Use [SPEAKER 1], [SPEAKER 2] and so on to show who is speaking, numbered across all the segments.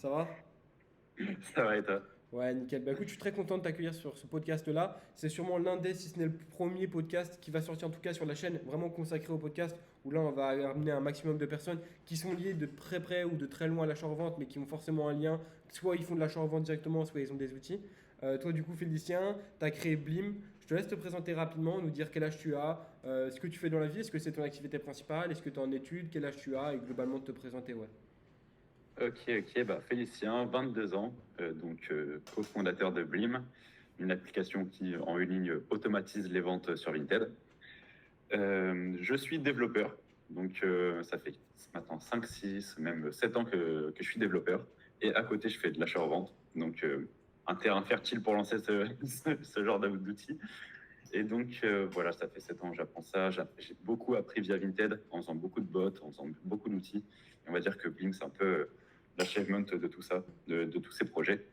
[SPEAKER 1] Ça va?
[SPEAKER 2] Ça va et toi?
[SPEAKER 1] Ouais, nickel. Bah écoute, je suis très content de t'accueillir sur ce podcast-là. C'est sûrement l'un des, si ce n'est le premier podcast qui va sortir en tout cas sur la chaîne, vraiment consacré au podcast, où là on va amener un maximum de personnes qui sont liées de très près ou de très loin à l'achat-revente, mais qui ont forcément un lien. Soit ils font de l'achat-revente directement, soit ils ont des outils. Toi du coup, Félicien, tu as créé Blim. Je te laisse te présenter rapidement, nous dire quel âge tu as, ce que tu fais dans la vie, est-ce que c'est ton activité principale, est-ce que tu es en études, quel âge tu as, et globalement te présenter, ouais.
[SPEAKER 2] Ok, bah Félicien, 22 ans, cofondateur de Blim, une application qui en une ligne automatise les ventes sur Vinted. Je suis développeur, ça fait maintenant 5, 6, même 7 ans que je suis développeur. Et à côté, je fais de l'achat-revente, un terrain fertile pour lancer ce genre d'outils. Et voilà, ça fait 7 ans que j'apprends ça. J'ai beaucoup appris via Vinted en faisant beaucoup de bots, en faisant beaucoup d'outils. Et on va dire que Blim, c'est un peu l'achievement de tout ça, de tous ces projets.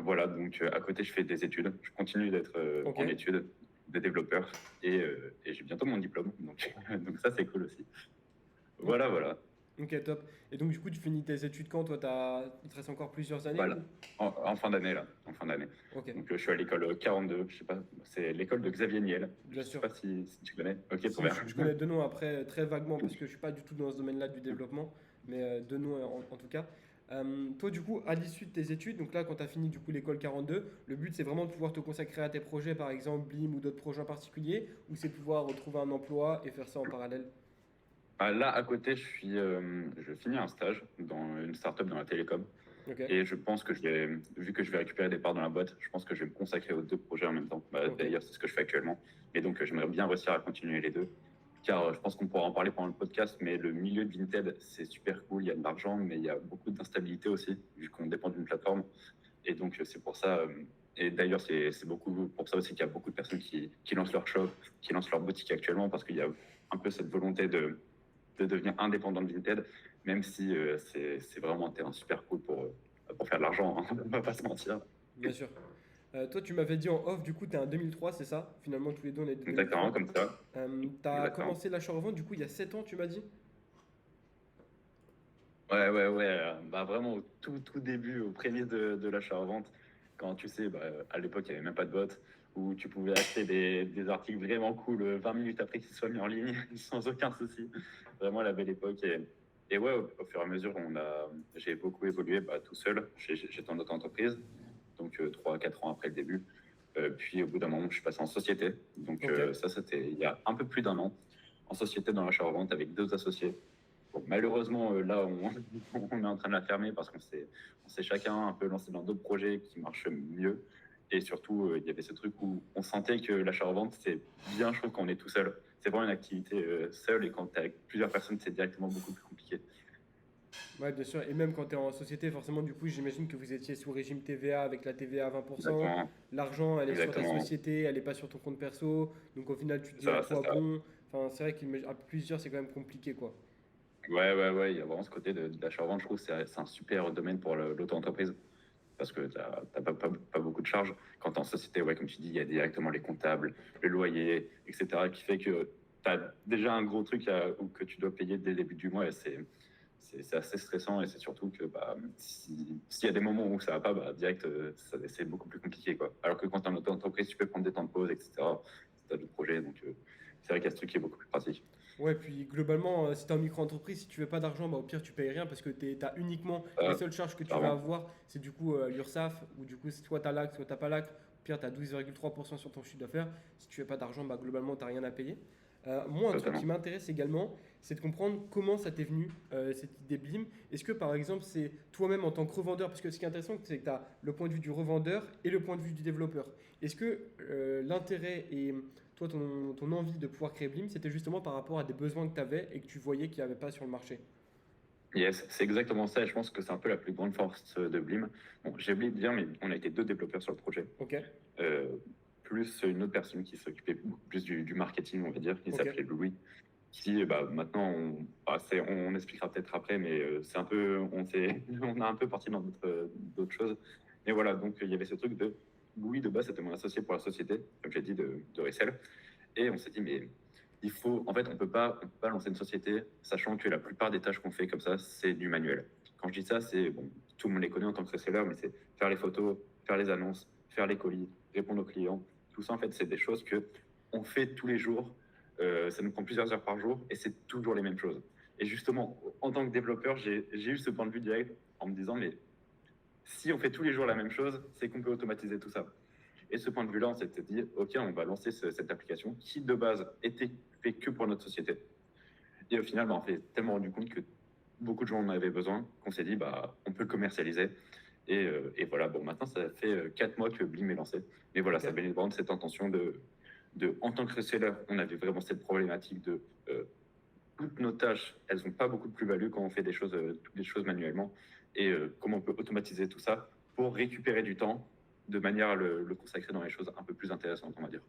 [SPEAKER 2] Voilà, à côté, je fais des études. Je continue d'être
[SPEAKER 1] Ok.
[SPEAKER 2] en études de développeur et j'ai bientôt mon diplôme. Donc ça, c'est cool aussi.
[SPEAKER 1] Ok.
[SPEAKER 2] Voilà, voilà.
[SPEAKER 1] Ok, top. Et donc, du coup, tu finis tes études quand? Toi, il te reste encore plusieurs années
[SPEAKER 2] Voilà.
[SPEAKER 1] ou?
[SPEAKER 2] En fin d'année, là. En fin d'année.
[SPEAKER 1] Ok,
[SPEAKER 2] Je suis à l'école 42. Je sais pas, c'est l'école de Xavier Niel. Je
[SPEAKER 1] bien
[SPEAKER 2] sais
[SPEAKER 1] sûr.
[SPEAKER 2] pas si tu connais. Ok, trop
[SPEAKER 1] Si,
[SPEAKER 2] bien.
[SPEAKER 1] je connais deux noms après, très vaguement, parce que je suis pas du tout dans ce domaine-là du développement, mais deux noms en tout cas. Toi, du coup, à l'issue de tes études, donc là, quand tu as fini du coup l'école 42, le but c'est vraiment de pouvoir te consacrer à tes projets, par exemple Blim ou d'autres projets en particulier, ou c'est de pouvoir retrouver un emploi et faire ça en parallèle?
[SPEAKER 2] Là, à côté, je finis un stage dans une startup dans la télécom.
[SPEAKER 1] Ok,
[SPEAKER 2] Et je pense que vu que je vais récupérer des parts dans la boîte, je pense que je vais me consacrer aux deux projets en même temps.
[SPEAKER 1] ok.
[SPEAKER 2] D'ailleurs, c'est ce que je fais actuellement. Et j'aimerais bien réussir à continuer les deux. Car je pense qu'on pourra en parler pendant le podcast, mais le milieu de Vinted, c'est super cool. Il y a de l'argent, mais il y a beaucoup d'instabilité aussi, vu qu'on dépend d'une plateforme. C'est pour ça. Et d'ailleurs, c'est beaucoup pour ça aussi qu'il y a beaucoup de personnes qui lancent leur shop, qui lancent leur boutique actuellement, parce qu'il y a un peu cette volonté de devenir indépendant de Vinted, même si c'est vraiment un terrain super cool pour faire de l'argent, hein, on va pas se mentir.
[SPEAKER 1] Bien sûr. Toi, tu m'avais dit en off, du coup, tu es un 2003, c'est ça? Finalement, tous les deux, on est de
[SPEAKER 2] Exactement,
[SPEAKER 1] 2003.
[SPEAKER 2] comme ça.
[SPEAKER 1] Tu as
[SPEAKER 2] Exactement.
[SPEAKER 1] commencé l'achat-revente, du coup, il y a 7 ans, tu m'as dit?
[SPEAKER 2] Ouais. Bah, vraiment au tout début, au prémices de l'achat-revente, quand tu sais, à l'époque, il n'y avait même pas de bot, où tu pouvais acheter des articles vraiment cool 20 minutes après qu'ils soient mis en ligne, sans aucun souci. Vraiment la belle époque. Et ouais, au fur et à mesure, j'ai beaucoup évolué tout seul. J'étais en auto-entreprise, 3 4 ans après le début. Puis au bout d'un moment, je suis passé en société.
[SPEAKER 1] Ok.
[SPEAKER 2] Ça, c'était il y a un peu plus d'un an, en société dans l'achat-revente avec deux associés. Bon, malheureusement, là, on est en train de la fermer parce on s'est chacun un peu lancé dans d'autres projets qui marchent mieux. Et surtout, il y avait ce truc où on sentait que l'achat-revente, c'est bien chaud quand on est tout seul. C'est vraiment une activité seule et quand tu es avec plusieurs personnes, c'est directement beaucoup plus compliqué.
[SPEAKER 1] Ouais, bien sûr. Et même quand tu es en société, forcément, du coup, j'imagine que vous étiez sous régime TVA avec la TVA à 20%.
[SPEAKER 2] Exactement,
[SPEAKER 1] L'argent, elle est sur ta
[SPEAKER 2] exactement.
[SPEAKER 1] société, elle n'est pas sur ton compte perso. Donc au final, tu te
[SPEAKER 2] C'est
[SPEAKER 1] dis à
[SPEAKER 2] ça, c'est
[SPEAKER 1] quoi
[SPEAKER 2] ça.
[SPEAKER 1] bon. Enfin, c'est vrai qu'à plusieurs, c'est quand même compliqué, quoi.
[SPEAKER 2] Ouais. Il y a vraiment ce côté de l'achat-revente. Je trouve que c'est un super domaine pour l'auto-entreprise parce que tu n'as pas beaucoup de charges. Quand tu es en société, ouais, comme tu dis, il y a directement les comptables, le loyer, etc., qui fait que tu as déjà un gros truc que tu dois payer dès le début du mois et c'est assez stressant et c'est surtout que s'il y a des moments où ça va pas, direct, c'est beaucoup plus compliqué, quoi. Alors que quand tu es en auto-entreprise, tu peux prendre des temps de pause, etc., si tu as d'autres projets. C'est vrai qu'il y a ce truc qui est beaucoup plus pratique.
[SPEAKER 1] Ouais, puis globalement, si tu es en micro-entreprise, si tu fais pas d'argent, bah, au pire, tu payes rien parce que tu as uniquement les
[SPEAKER 2] Ça,
[SPEAKER 1] seules charges que tu vas
[SPEAKER 2] clairement.
[SPEAKER 1] avoir, c'est du coup l'URSSAF, ou du coup, soit tu as l'AC, soit tu pas l'AC. Au pire, tu as 12,3% sur ton chiffre d'affaires. Si tu fais pas d'argent, bah, globalement, tu rien à payer. Moi, un truc qui
[SPEAKER 2] Totalement.
[SPEAKER 1] m'intéresse également, c'est de comprendre comment ça t'est venu, cette idée Blim. Est-ce que, par exemple, c'est toi-même en tant que revendeur, parce que ce qui est intéressant, c'est que tu as le point de vue du revendeur et le point de vue du développeur. Est-ce que l'intérêt et toi, ton envie de pouvoir créer Blim, c'était justement par rapport à des besoins que tu avais et que tu voyais qu'il n'y avait pas sur le marché?
[SPEAKER 2] Yes, c'est exactement ça et je pense que c'est un peu la plus grande force de Blim. Bon, j'ai oublié de dire, mais on a été deux développeurs sur le projet.
[SPEAKER 1] Ok,
[SPEAKER 2] Euh, Plus une autre personne qui s'occupait beaucoup plus du marketing, on va dire, qui
[SPEAKER 1] ok,
[SPEAKER 2] s'appelait Louis, qui maintenant, on expliquera peut-être après, mais c'est un peu, on a un peu parti dans d'autres choses. Mais voilà, il y avait ce truc de Louis de base, c'était mon associé pour la société, comme j'ai dit, de Rexel. Et on s'est dit, mais en fait, on peut pas lancer une société, sachant que la plupart des tâches qu'on fait comme ça, c'est du manuel. Quand je dis ça, c'est bon, tout le monde les connaît en tant que reseller, mais c'est faire les photos, faire les annonces, faire les colis, répondre aux clients. Tout ça, en fait, c'est des choses que on fait tous les jours. Ça nous prend plusieurs heures par jour et c'est toujours les mêmes choses. Et justement, en tant que développeur, j'ai eu ce point de vue direct en me disant, mais si on fait tous les jours la même chose, c'est qu'on peut automatiser tout ça. Et ce point de vue-là, on s'était dit, OK, on va lancer cette application qui, de base, était faite que pour notre société. Et au final, on s'est tellement rendu compte que beaucoup de gens en avaient besoin qu'on s'est dit, on peut le commercialiser. Et voilà, bon, maintenant, ça fait 4 mois que Blim est lancé. Mais voilà,
[SPEAKER 1] Ok.
[SPEAKER 2] ça venait vraiment de cette intention en tant que reseller, on avait vraiment cette problématique de toutes nos tâches, elles n'ont pas beaucoup de plus-value quand on fait toutes les choses manuellement. Et comment on peut automatiser tout ça pour récupérer du temps de manière à le consacrer dans les choses un peu plus intéressantes, on va dire.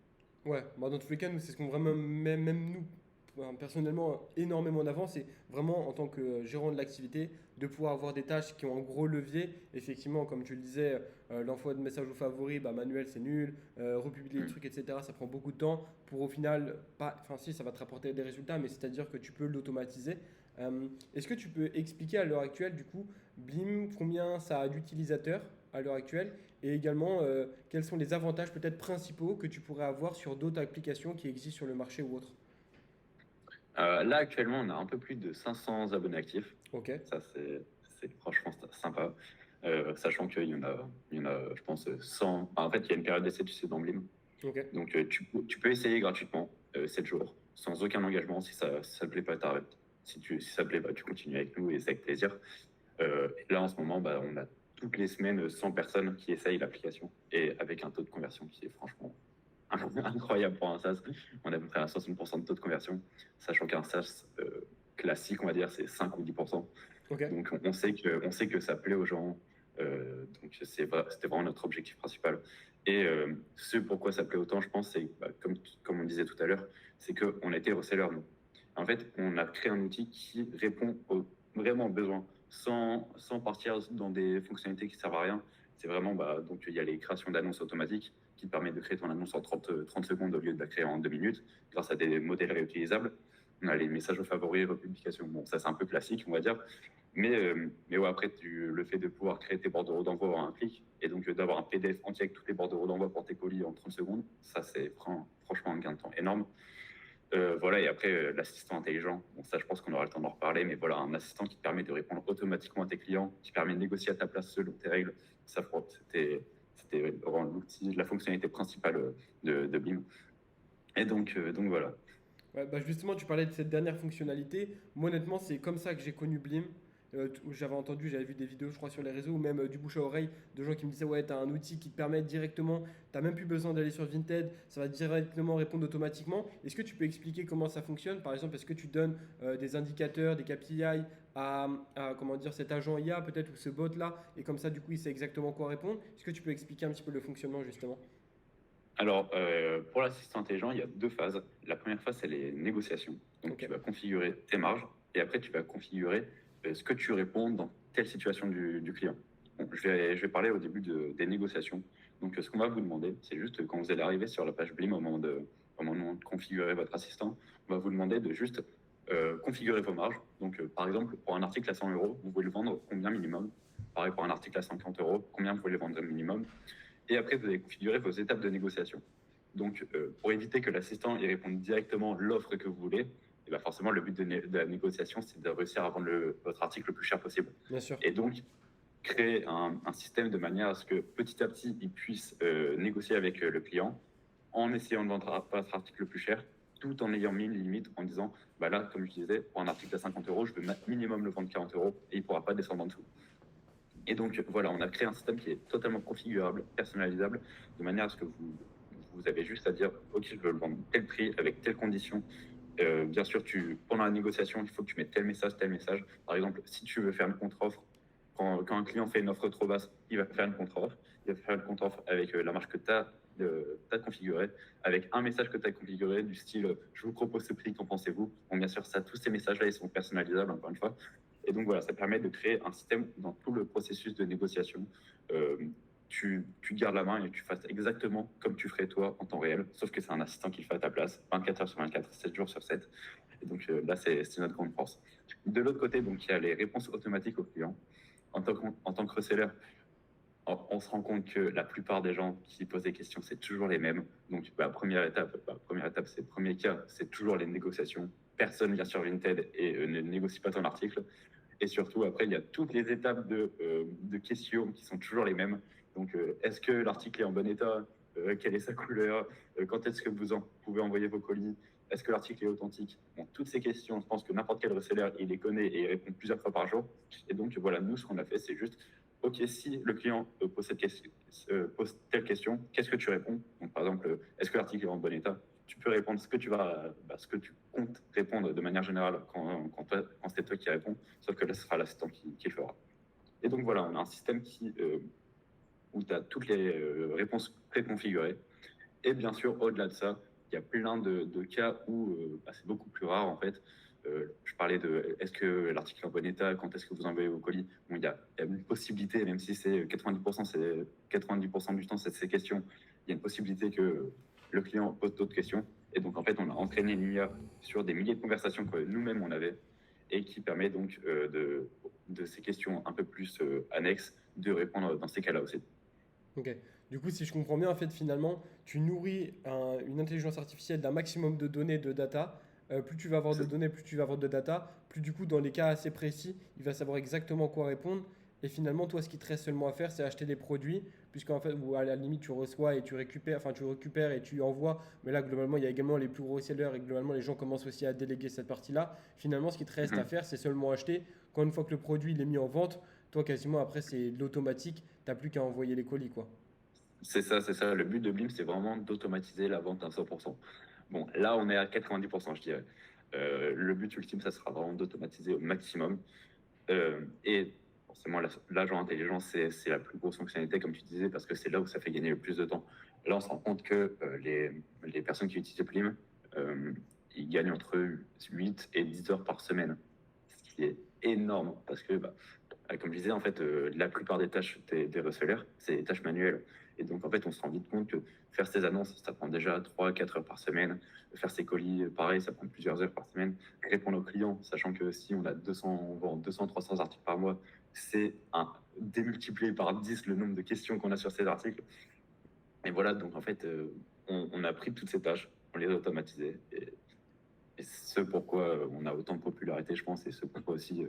[SPEAKER 1] Ouais, bah dans tous les cas, nous, c'est ce qu'on vraiment, même nous, personnellement, énormément en avant, c'est vraiment en tant que gérant de l'activité, de pouvoir avoir des tâches qui ont un gros levier. Effectivement, comme tu le disais, l'envoi de messages aux favoris, bah, manuel, c'est nul, republier les
[SPEAKER 2] Mm.
[SPEAKER 1] trucs, etc., ça prend beaucoup de temps pour au final, pas, enfin si, ça va te rapporter des résultats, mais c'est-à-dire que tu peux l'automatiser. Est-ce que tu peux expliquer à l'heure actuelle, du coup, Blim, combien ça a d'utilisateurs à l'heure actuelle et également, quels sont les avantages peut-être principaux que tu pourrais avoir sur d'autres applications qui existent sur le marché ou autres?
[SPEAKER 2] Là, actuellement, on a un peu plus de 500 abonnés actifs.
[SPEAKER 1] Ok,
[SPEAKER 2] Ça, c'est franchement sympa. Sachant il y en a, je pense, 100. Enfin, en fait, il y a une période d'essai, tu sais, dans Blim.
[SPEAKER 1] ok,
[SPEAKER 2] Donc, tu peux essayer gratuitement 7 jours, sans aucun engagement. Si ça te plaît pas, t'arrêtes. Si ça te plaît, tu continues avec nous et c'est avec plaisir. Et là, en ce moment, on a toutes les semaines 100 personnes qui essayent l'application et avec un taux de conversion qui est franchement incroyable pour un SaaS. On a à peu près à 60% de taux de conversion, sachant qu'un SaaS classique, on va dire, c'est 5 ou 10%.
[SPEAKER 1] ok.
[SPEAKER 2] Donc, on sait que ça plaît aux gens. Donc, c'était vraiment notre objectif principal. Et ce pourquoi ça plaît autant, je pense, c'est comme on disait tout à l'heure, c'est qu'on a été reseller, nous. En fait, on a créé un outil qui répond vraiment aux besoins, sans partir dans des fonctionnalités qui ne servent à rien. C'est vraiment, donc il y a les créations d'annonces automatiques qui te permettent de créer ton annonce en 30 secondes au lieu de la créer en 2 minutes, grâce à des modèles réutilisables. On a les messages aux favoris, republication. Bon, ça c'est un peu classique, on va dire. Mais ouais, après, le fait de pouvoir créer tes bordereaux d'envoi en un clic, et donc d'avoir un PDF entier avec tous tes bordereaux d'envoi pour tes colis en 30 secondes, ça c'est franchement un gain de temps énorme. Voilà, et après, l'assistant intelligent, bon, ça je pense qu'on aura le temps d'en reparler, mais voilà, un assistant qui te permet de répondre automatiquement à tes clients, qui permet de négocier à ta place selon tes règles, ça c'était vraiment l'outil, la fonctionnalité principale de BIM. Et donc voilà.
[SPEAKER 1] Ouais, bah justement, tu parlais de cette dernière fonctionnalité. Moi, honnêtement, c'est comme ça que j'ai connu Blim. J'avais entendu, j'avais vu des vidéos, je crois, sur les réseaux, ou même du bouche à oreille, de gens qui me disaient, ouais, tu as un outil qui te permet directement, tu même plus besoin d'aller sur Vinted, ça va directement répondre automatiquement. Est-ce que tu peux expliquer comment ça fonctionne? Par exemple, est-ce que tu donnes des indicateurs, des KPI comment dire, cet agent IA, peut-être, ou ce bot-là, et comme ça, du coup, il sait exactement quoi répondre? Est-ce que tu peux expliquer un petit peu le fonctionnement, justement?
[SPEAKER 2] Alors, pour l'assistant intelligent, il y a 2 phases. La première phase, c'est les négociations. Donc,
[SPEAKER 1] Ok,
[SPEAKER 2] tu vas configurer tes marges et après, tu vas configurer ce que tu réponds dans telle situation du client. Bon, je vais parler au début des négociations. Donc, ce qu'on va vous demander, c'est juste quand vous allez arriver sur la page Blim au moment de configurer votre assistant, on va vous demander de juste configurer vos marges. Donc, par exemple, pour un article à 100 euros, vous pouvez le vendre combien minimum? Pareil, pour un article à 50 euros, combien vous pouvez le vendre minimum? Et après, vous allez configurer vos étapes de négociation. Donc, pour éviter que l'assistant y réponde directement l'offre que vous voulez, et ben forcément, le but de la négociation, c'est de réussir à vendre votre article le plus cher possible.
[SPEAKER 1] bien sûr.
[SPEAKER 2] Et donc, créer un système de manière à ce que petit à petit, il puisse négocier avec le client en essayant de vendre votre article le plus cher, tout en ayant mis une limite en disant, là, comme je disais, pour un article à 50 euros, je veux minimum le vendre 40 euros et il ne pourra pas descendre en dessous. Et donc, voilà, on a créé un système qui est totalement configurable, personnalisable, de manière à ce que vous avez juste à dire, OK, je veux le vendre tel prix, avec telle condition. Bien sûr, pendant la négociation, il faut que tu mettes tel message, tel message. Par exemple, si tu veux faire une contre-offre, quand un client fait une offre trop basse, il va faire une contre-offre. Il va faire une contre-offre avec la marge que tu as configurée, avec un message que tu as configuré, du style je vous propose ce prix, qu'en pensez-vous? Bon, bien sûr, tous ces messages-là, ils sont personnalisables, encore une fois. Et donc voilà, ça permet de créer un système dans tout le processus de négociation. Euh, tu gardes la main et tu fasses exactement comme tu ferais toi en temps réel, sauf que c'est un assistant qui le fait à ta place, 24 heures sur 24, 7 jours sur 7. Et donc là, c'est notre grande force. De l'autre côté, donc, il y a les réponses automatiques aux clients. en tant que reseller, on se rend compte que la plupart des gens qui posent des questions, c'est toujours les mêmes. Donc, première étape, c'est le premier cas, c'est toujours les négociations. Personne vient sur Vinted et ne négocie pas ton article. Et surtout, après, il y a toutes les étapes de questions qui sont toujours les mêmes. Donc, est-ce que l'article est en bon état? Quelle est sa couleur? Quand est-ce que vous pouvez envoyer vos colis? Est-ce que l'article est authentique? Bon, toutes ces questions, je pense que n'importe quel reseller, il les connaît et il répond plusieurs fois par jour. Et donc, voilà, nous, ce qu'on a fait, c'est juste, OK, si le client pose telle question, qu'est-ce que tu réponds? Donc, par exemple, est-ce que l'article est en bon état? Tu peux répondre ce que tu comptes répondre de manière générale quand c'est toi qui réponds, sauf que là, ce sera l'assistant qui le fera. Et donc voilà, on a un système où tu as toutes les réponses préconfigurées. Et bien sûr, au-delà de ça, il y a plein de cas où c'est beaucoup plus rare en fait. Je parlais de est-ce que l'article est en bon état, quand est-ce que vous envoyez vos colis. Bon, il y a une possibilité, même si c'est 90% du temps, c'est ces questions, il y a une possibilité que le client pose d'autres questions. Et donc, en fait, on a entraîné l'IA sur des milliers de conversations que nous-mêmes on avait et qui permet donc de ces questions un peu plus annexes de répondre dans ces cas-là aussi.
[SPEAKER 1] Ok. Du coup, si je comprends bien, en fait, finalement, tu nourris une intelligence artificielle d'un maximum de données, de data. Plus tu vas avoir de
[SPEAKER 2] C'est
[SPEAKER 1] données, plus tu vas avoir de data. Plus du coup, dans les cas assez précis, il va savoir exactement quoi répondre. Et finalement, toi, ce qui te reste seulement à faire, c'est acheter des produits, puisqu'en fait, ou à la limite, tu reçois et tu récupères, enfin, tu récupères et tu envoies. Mais là, globalement, il y a également les plus gros sellers et globalement, les gens commencent aussi à déléguer cette partie-là. Finalement, ce qui te reste à faire, c'est seulement acheter. Quand une fois que le produit il est mis en vente, toi, quasiment après, c'est de l'automatique. T'as plus qu'à envoyer les colis, quoi.
[SPEAKER 2] C'est ça, c'est ça. Le but de Blim, c'est vraiment d'automatiser la vente à 100%. Bon, là, on est à 90%, je dirais. Le but ultime, ça sera vraiment d'automatiser au maximum. Et forcément, l'agent intelligent, c'est la plus grosse fonctionnalité, comme tu disais, parce que c'est là où ça fait gagner le plus de temps. Là, on se rend compte que les personnes qui utilisent Blim, euh, ils gagnent entre 8 et 10 heures par semaine, ce qui est énorme, parce que comme je disais, en fait, la plupart des tâches des resellers, c'est des tâches manuelles. Et donc, en fait, on se rend vite compte que faire ces annonces, ça prend déjà 3 4 heures par semaine. Faire ses colis, pareil, ça prend plusieurs heures par semaine. Répondre aux clients, sachant que si on a 200, 300 articles par mois, c'est démultiplié par 10 le nombre de questions qu'on a sur ces articles. Et voilà, donc en fait, on a pris toutes ces tâches, on les a automatisées. Et ce pourquoi on a autant de popularité, je pense, et ce pourquoi aussi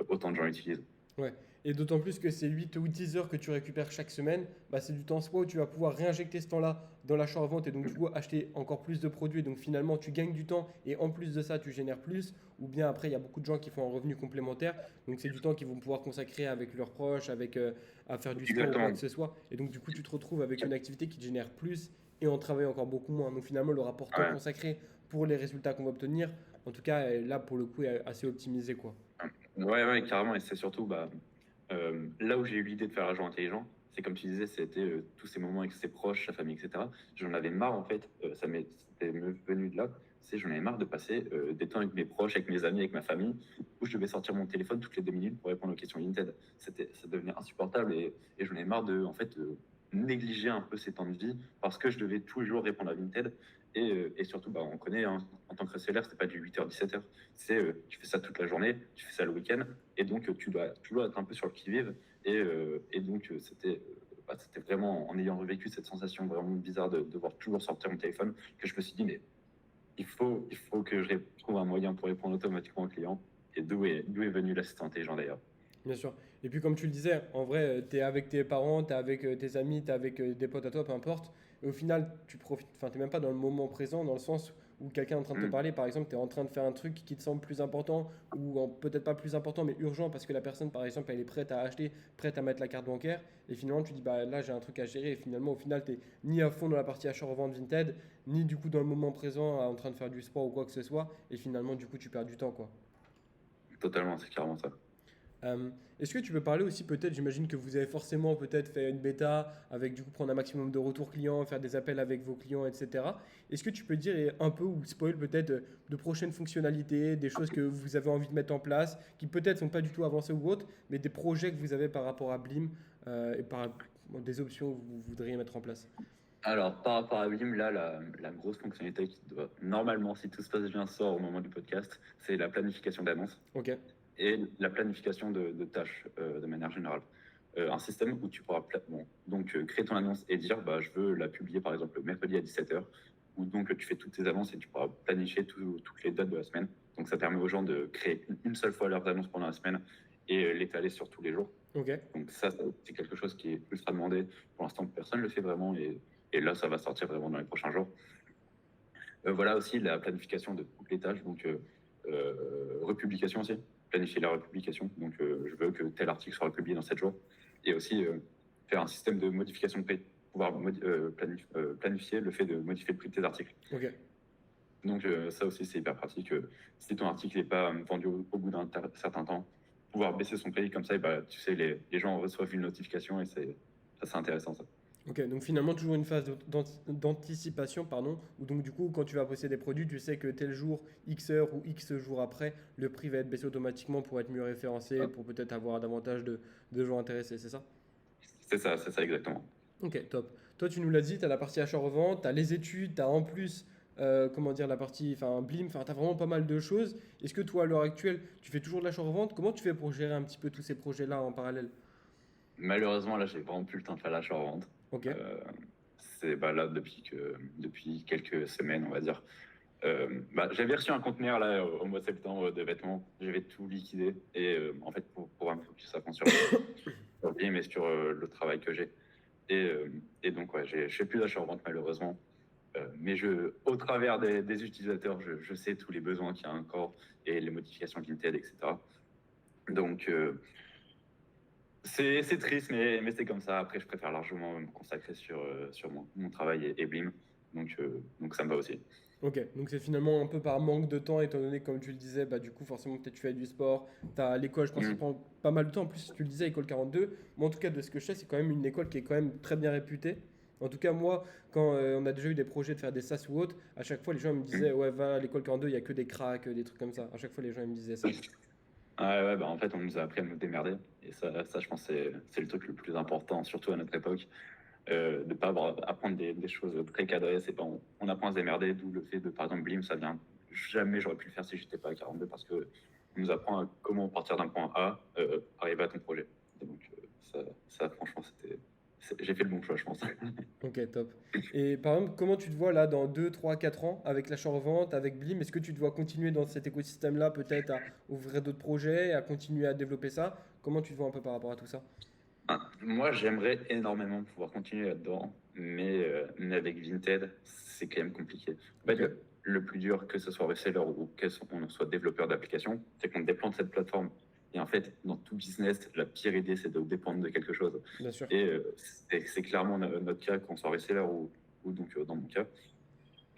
[SPEAKER 2] autant de gens l'utilisent.
[SPEAKER 1] Ouais. Et d'autant plus que ces 8 ou 10 heures que tu récupères chaque semaine, bah, c'est du temps soit où tu vas pouvoir réinjecter ce temps-là dans l'achat-revente et donc du coup acheter encore plus de produits. Donc finalement, tu gagnes du temps et en plus de ça, tu génères plus. Ou bien après, il y a beaucoup de gens qui font un revenu complémentaire. Donc c'est du temps qu'ils vont pouvoir consacrer avec leurs proches, à faire du sport ou quoi que
[SPEAKER 2] Exactement.
[SPEAKER 1] ce soit. Et donc du coup, tu te retrouves avec une activité qui te génère plus et en travaillant encore beaucoup moins. Donc finalement, le rapport temps
[SPEAKER 2] Ouais.
[SPEAKER 1] consacré pour les résultats qu'on va obtenir, en tout cas, là pour le coup, est assez optimisé, quoi.
[SPEAKER 2] Ouais, ouais, carrément. Et c'est surtout, là où j'ai eu l'idée de faire l'agent intelligent, c'est comme tu disais, c'était tous ces moments avec ses proches, sa famille, etc. J'en avais marre, en fait, c'était venu de là, c'est j'en avais marre de passer des temps avec mes proches, avec mes amis, avec ma famille, où je devais sortir mon téléphone toutes les 2 minutes pour répondre aux questions Vinted. Ça devenait insupportable et j'en avais marre de, en fait, négliger un peu ces temps de vie parce que je devais toujours répondre à Vinted. Et surtout, on connaît, hein, en tant que reseller, c'est pas du 8h, 17h. Tu fais ça toute la journée, tu fais ça le week-end, et donc tu dois toujours être un peu sur le qui-vive. Et donc, c'était vraiment, en ayant revécu cette sensation vraiment bizarre de devoir toujours sortir mon téléphone, que je me suis dit, mais il faut que je trouve un moyen pour répondre automatiquement aux clients. Et d'où est venu l'assistant intelligent d'ailleurs.
[SPEAKER 1] Bien sûr. Et puis comme tu le disais, en vrai, tu es avec tes parents, tu es avec tes amis, tu es avec des potes à toi, peu importe. Et au final, tu profites, enfin, tu n'es même pas dans le moment présent, dans le sens où quelqu'un est en train de te
[SPEAKER 2] Hmm.
[SPEAKER 1] parler, par exemple, tu es en train de faire un truc qui te semble plus important, ou peut-être pas plus important, mais urgent, parce que la personne, par exemple, elle est prête à acheter, prête à mettre la carte bancaire. Et finalement, tu dis, bah là, j'ai un truc à gérer. Et finalement, au final, tu n'es ni à fond dans la partie achat-revente Vinted, ni du coup dans le moment présent, en train de faire du sport ou quoi que ce soit. Et finalement, du coup, tu perds du temps, quoi.
[SPEAKER 2] Totalement, c'est carrément ça.
[SPEAKER 1] Euh, Est-ce que tu peux parler aussi peut-être, j'imagine que vous avez forcément peut-être fait une bêta avec du coup prendre un maximum de retours clients, faire des appels avec vos clients, etc. Est-ce que tu peux dire un peu ou spoil peut-être de prochaines fonctionnalités, des choses que vous avez envie de mettre en place, qui peut-être sont pas du tout avancées ou autres, mais des projets que vous avez par rapport à Blim et des options que vous voudriez mettre en place?
[SPEAKER 2] Alors, par rapport à Vim, là, la grosse fonctionnalité qui doit, normalement, si tout se passe bien, sort au moment du podcast, c'est la planification d'annonces.
[SPEAKER 1] Ok.
[SPEAKER 2] et la planification de tâches de manière générale. Un système où tu pourras créer ton annonce et dire bah, je veux la publier par exemple le mercredi à 17h, où donc tu fais toutes tes annonces et tu pourras planifier toutes les dates de la semaine. Donc ça permet aux gens de créer une seule fois leurs annonces pendant la semaine et l'étaler sur tous les jours.
[SPEAKER 1] Ok.
[SPEAKER 2] Donc ça, c'est quelque chose qui est ultra demandé. Pour l'instant, personne ne le fait vraiment et là, ça va sortir vraiment dans les prochains jours. Voilà aussi la planification de toutes les tâches, donc republication aussi, planifier la republication. Donc je veux que tel article soit republié dans 7 jours. Et aussi faire un système de modification de prix, pouvoir planifier le fait de modifier le prix de tes articles.
[SPEAKER 1] Ok.
[SPEAKER 2] Donc ça aussi, c'est hyper pratique. Si ton article n'est pas vendu au bout d'un certain temps, pouvoir baisser son prix comme ça, et bah, tu sais, les gens reçoivent une notification et c'est intéressant ça.
[SPEAKER 1] Ok, donc finalement toujours une phase d'anticipation, pardon, où donc du coup quand tu vas poster des produits, tu sais que tel jour, X heures ou X jours après, le prix va être baissé automatiquement pour être mieux référencé, pour peut-être avoir davantage de gens intéressés, c'est ça?
[SPEAKER 2] C'est ça exactement.
[SPEAKER 1] Ok, top. Toi tu nous l'as dit, tu as la partie achat-revente, tu as les études, tu as en plus, comment dire, la partie, enfin Blim, enfin tu as vraiment pas mal de choses. Est-ce que toi à l'heure actuelle, tu fais toujours de l'achat-revente? Comment tu fais pour gérer un petit peu tous ces projets-là en parallèle?
[SPEAKER 2] Malheureusement, là, j'ai vraiment plus le temps de faire l'achat-revente.
[SPEAKER 1] Ok,
[SPEAKER 2] C'est bah, là depuis quelques semaines, on va dire. Bah, j'avais reçu un conteneur là au mois de septembre de vêtements. J'avais tout liquidé et en fait pour un focus à fond sur le game et sur le travail que j'ai. Et donc ouais, je fais plus d'achat-revente malheureusement. Mais au travers des utilisateurs, je sais tous les besoins qu'il y a encore et les modifications Vinted, etc. Donc c'est triste, mais c'est comme ça. Après, je préfère largement me consacrer sur mon travail et Blim. Donc ça me va aussi.
[SPEAKER 1] ok. Donc c'est finalement un peu par manque de temps, étant donné que comme tu le disais, bah du coup forcément peut-être tu fais du sport, t'as l'école, je pense qu'il
[SPEAKER 2] Mm.
[SPEAKER 1] prend pas mal de temps. En plus, tu le disais, école 42. Moi en tout cas de ce que je sais, c'est quand même une école qui est quand même très bien réputée. En tout cas, moi, quand on a déjà eu des projets de faire des SAS ou autres, à chaque fois les gens me disaient,
[SPEAKER 2] Mm.
[SPEAKER 1] ouais, va à l'école 42, il y a que des cracks, des trucs comme ça. À chaque fois les gens ils me disaient ça.
[SPEAKER 2] Ah ouais, bah en fait, on nous a appris à nous démerder. Et ça je pense, c'est le truc le plus important, surtout à notre époque, de ne pas apprendre des choses très cadrées. C'est pas, on apprend à se démerder, d'où le fait de, par exemple, Blim, ça vient. Jamais j'aurais pu le faire si j'étais pas à 42 parce que on nous apprend à comment partir d'un point A, arriver à ton projet. Et donc, ça franchement, j'ai fait le bon choix, je pense.
[SPEAKER 1] Ok, top. Et par exemple, comment tu te vois là dans 2 3 4 ans avec l'achat-revente, avec Blim? Est-ce que tu dois continuer dans cet écosystème-là, peut-être à ouvrir d'autres projets, à continuer à développer ça? Comment tu te vois un peu par rapport à tout ça?
[SPEAKER 2] Ah, moi, j'aimerais énormément pouvoir continuer là-dedans, mais avec Vinted, c'est quand même compliqué. En fait,
[SPEAKER 1] Ok,
[SPEAKER 2] le plus dur, que ce soit reseller ou qu'on soit développeur d'application, c'est qu'on dépend de cette plateforme. Et en fait, dans tout business, la pire idée, c'est de dépendre de quelque chose.
[SPEAKER 1] bien sûr.
[SPEAKER 2] Et c'est clairement notre cas, qu'on soit reseller ou donc dans mon cas.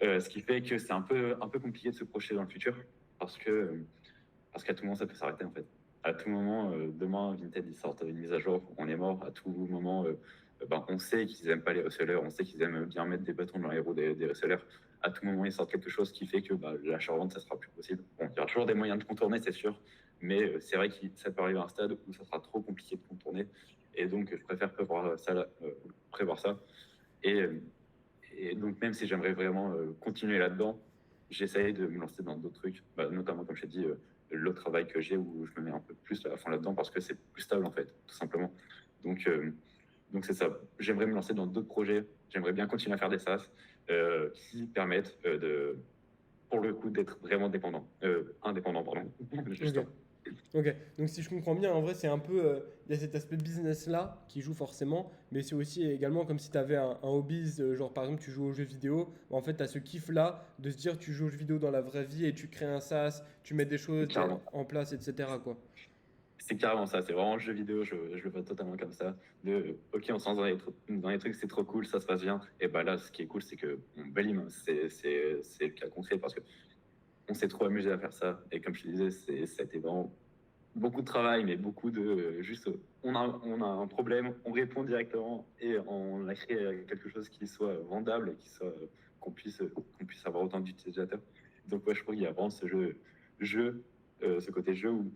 [SPEAKER 2] Ce qui fait que c'est un peu compliqué de se projeter dans le futur parce que parce qu'à tout moment, ça peut s'arrêter en fait. À tout moment, demain, Vinted, ils sortent une mise à jour, on est mort. À tout moment, ben, on sait qu'ils aiment pas les resellers, on sait qu'ils aiment bien mettre des bâtons dans les roues des resellers. À tout moment, ils sortent quelque chose qui fait que bah, l'achat-revente, ça sera plus possible. Bon, il y aura toujours des moyens de contourner, c'est sûr, mais c'est vrai que ça peut arriver à un stade où ça sera trop compliqué de contourner. Et donc, je préfère prévoir ça. Et, euh, et donc, même si j'aimerais vraiment continuer là-dedans, j'essaye de me lancer dans d'autres trucs, bah, notamment, comme je t'ai dit, le travail que j'ai où je me mets un peu plus à fond là-dedans parce que c'est plus stable, en fait, tout simplement. Donc, euh, donc c'est ça. J'aimerais me lancer dans d'autres projets. J'aimerais bien continuer à faire des SaaS qui permettent pour le coup, d'être vraiment indépendant, pardon,
[SPEAKER 1] Ok.
[SPEAKER 2] justement.
[SPEAKER 1] Ok, donc si je comprends bien, en vrai, c'est un peu. Il y a cet aspect business-là qui joue forcément, mais c'est aussi également comme si tu avais un hobby, genre par exemple, tu joues aux jeux vidéo. En fait, tu as ce kiff-là de se dire, tu joues aux jeux vidéo dans la vraie vie et tu crées un SaaS, tu mets des choses
[SPEAKER 2] Carrément.
[SPEAKER 1] en place, etc. quoi.
[SPEAKER 2] C'est carrément ça, c'est vraiment le jeu vidéo, je le vois totalement comme ça. Ok, on se lance dans les trucs, c'est trop cool, ça se passe bien. Et bah là, ce qui est cool, c'est que Balim, c'est le cas concret parce que on s'est trop amusé à faire ça. Et comme je te disais, ça a été vraiment beaucoup de travail, mais beaucoup de juste, on a un problème, on répond directement et on a créé quelque chose qui soit vendable et qu'on puisse avoir autant d'utilisateurs. Donc, ouais, je trouve qu'il y a vraiment ce côté jeu où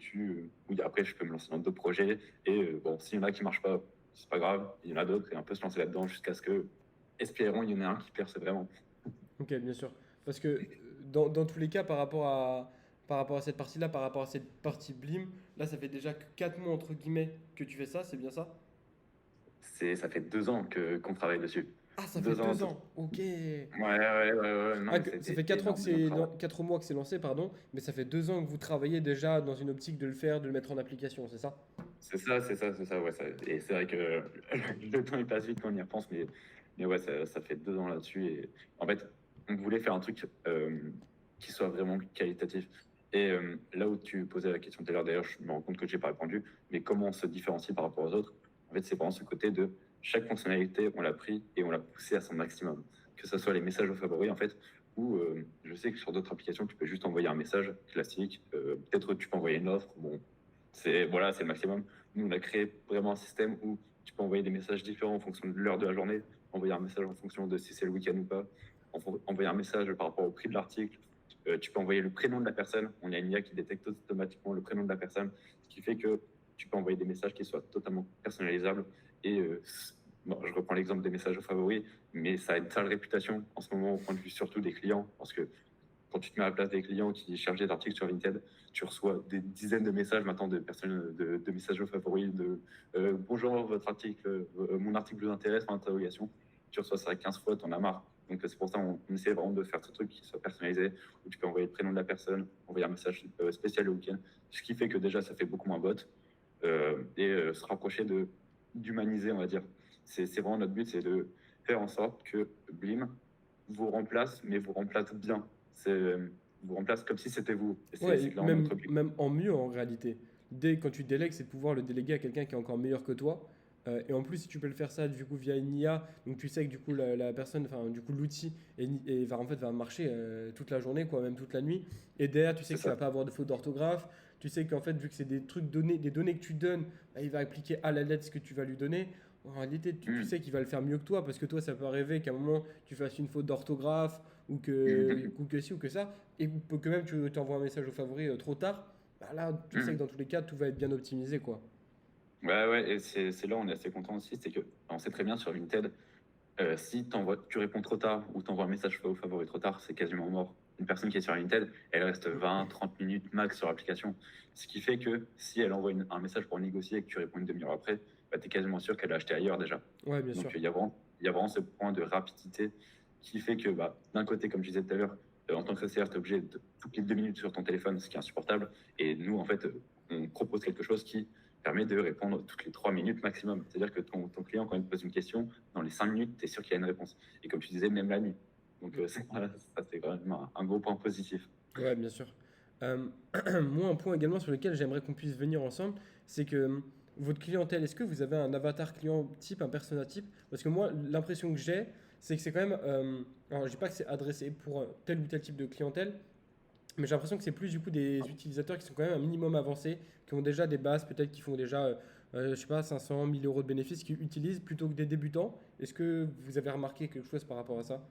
[SPEAKER 2] après, je peux me lancer dans d'autres projets. Et bon, s'il y en a qui marchent pas, c'est pas grave, il y en a d'autres et on peut se lancer là-dedans jusqu'à ce que, espérons, il y en ait un qui perce vraiment.
[SPEAKER 1] Ok, bien sûr. Parce que dans tous les cas, par rapport à cette partie-là, par rapport à cette partie Blim, Là, ça fait déjà que 4 mois, entre guillemets, que tu fais ça, c'est bien ça?
[SPEAKER 2] Ça fait 2 ans qu'on travaille dessus.
[SPEAKER 1] Ah, ça fait
[SPEAKER 2] 2 ans.
[SPEAKER 1] 2 ans, ok.
[SPEAKER 2] Ouais. Non,
[SPEAKER 1] Ah,
[SPEAKER 2] mais
[SPEAKER 1] ça
[SPEAKER 2] c'était
[SPEAKER 1] fait 4 ans que
[SPEAKER 2] énormément de travail.
[SPEAKER 1] 4 mois que c'est lancé, pardon, mais ça fait 2 ans que vous travaillez déjà dans une optique de le faire, de le mettre en application, c'est ça?
[SPEAKER 2] C'est ça, ouais. Et c'est vrai que le temps il passe vite quand on y repense, mais ouais, ça fait 2 ans là-dessus. Et en fait, on voulait faire un truc qui soit vraiment qualitatif. Et là où tu posais la question tout à l'heure, d'ailleurs, je me rends compte que j'ai pas répondu, mais comment on se différencie par rapport aux autres? En fait, c'est vraiment ce côté de chaque fonctionnalité, on l'a pris et on l'a poussé à son maximum. Que ce soit les messages aux favoris, en fait, ou je sais que sur d'autres applications, tu peux juste envoyer un message classique. Peut-être tu peux envoyer une offre. Bon, voilà, c'est le maximum. Nous, on a créé vraiment un système où tu peux envoyer des messages différents en fonction de l'heure de la journée, envoyer un message en fonction de si c'est le week-end ou pas, envoyer un message par rapport au prix de l'article. Tu peux envoyer le prénom de la personne. On a une IA qui détecte automatiquement le prénom de la personne, ce qui fait que tu peux envoyer des messages qui soient totalement personnalisables. Et bon, je reprends l'exemple des messages aux favoris, mais ça a une sale réputation en ce moment au point de vue surtout des clients, parce que quand tu te mets à la place des clients qui cherchent des articles sur Vinted, tu reçois des dizaines de messages maintenant de personnes, de messages favoris, de bonjour, votre article, mon article vous intéresse, en interrogation. Tu reçois ça 15 fois, t'en as marre. Donc c'est pour ça qu'on essaie vraiment de faire ce truc qui soit personnalisé, où tu peux envoyer le prénom de la personne, envoyer un message spécial le week-end, ce qui fait que déjà ça fait beaucoup moins bot et se rapprocher d'humaniser, on va dire. C'est vraiment notre but, c'est de faire en sorte que Blim vous remplace, mais vous remplace bien. C'est vous remplace comme si c'était vous. Et
[SPEAKER 1] Ouais,
[SPEAKER 2] c'est
[SPEAKER 1] et
[SPEAKER 2] clairement
[SPEAKER 1] même,
[SPEAKER 2] notre objectif.
[SPEAKER 1] même en mieux en réalité. L'idée, quand tu délègues, c'est de pouvoir le déléguer à quelqu'un qui est encore meilleur que toi. Et en plus, si tu peux le faire ça du coup via une IA, donc tu sais que du coup la personne, enfin du coup l'outil va en fait va marcher toute la journée, quoi, même toute la nuit. Et derrière, tu sais
[SPEAKER 2] C'est
[SPEAKER 1] que tu
[SPEAKER 2] ça.
[SPEAKER 1] vas pas avoir de faute d'orthographe. Tu sais qu'en fait, vu que c'est des trucs donnés, des données que tu donnes, bah, il va appliquer à la lettre ce que tu vas lui donner. En réalité, tu
[SPEAKER 2] Mm.
[SPEAKER 1] sais qu'il va le faire mieux que toi, parce que toi, ça peut arriver qu'à un moment, tu fasses une faute d'orthographe,
[SPEAKER 2] Mm.
[SPEAKER 1] ou que ci, ou que ça, et que même tu t'envoies un message au favori trop tard, bah là, tu sais que
[SPEAKER 2] Mm.
[SPEAKER 1] dans tous les cas, tout va être bien optimisé, quoi.
[SPEAKER 2] Ouais, et c'est là où on est assez content aussi, c'est que on sait très bien sur Vinted, si tu réponds trop tard ou t'envoies un message au favori trop tard, c'est quasiment mort. Une personne qui est sur Vinted, elle reste 20-30 minutes max sur l'application. Ce qui fait que si elle envoie un message pour négocier et que tu réponds une demi-heure après, bah, tu es quasiment sûr qu'elle a acheté ailleurs déjà.
[SPEAKER 1] Ouais, bien
[SPEAKER 2] Donc
[SPEAKER 1] sûr.
[SPEAKER 2] il y a vraiment ce point de rapidité qui fait que bah, d'un côté, comme je disais tout à l'heure, en tant que SDR, tu es obligé de toutes les 2 minutes sur ton téléphone, ce qui est insupportable. Et nous, en fait, on propose quelque chose qui permet de répondre toutes les 3 minutes maximum. C'est-à-dire que ton client, quand il te pose une question, dans les 5 minutes, tu es sûr qu'il y a une réponse. Et comme tu disais, même la nuit. Donc ça, c'est quand même un gros point positif.
[SPEAKER 1] Ouais, bien sûr. Euh, Moi, un point également sur lequel j'aimerais qu'on puisse venir ensemble, c'est que votre clientèle, est-ce que vous avez un avatar client type, un persona type? Parce que moi, l'impression que j'ai, c'est que c'est quand même. Alors, je dis pas que c'est adressé pour tel ou tel type de clientèle, mais j'ai l'impression que c'est plus du coup des utilisateurs qui sont quand même un minimum avancés, qui ont déjà des bases, peut-être qui font déjà, je sais pas, 500, 1000 euros de bénéfices, qui utilisent plutôt que des débutants. Est-ce que vous avez remarqué quelque chose par rapport à ça?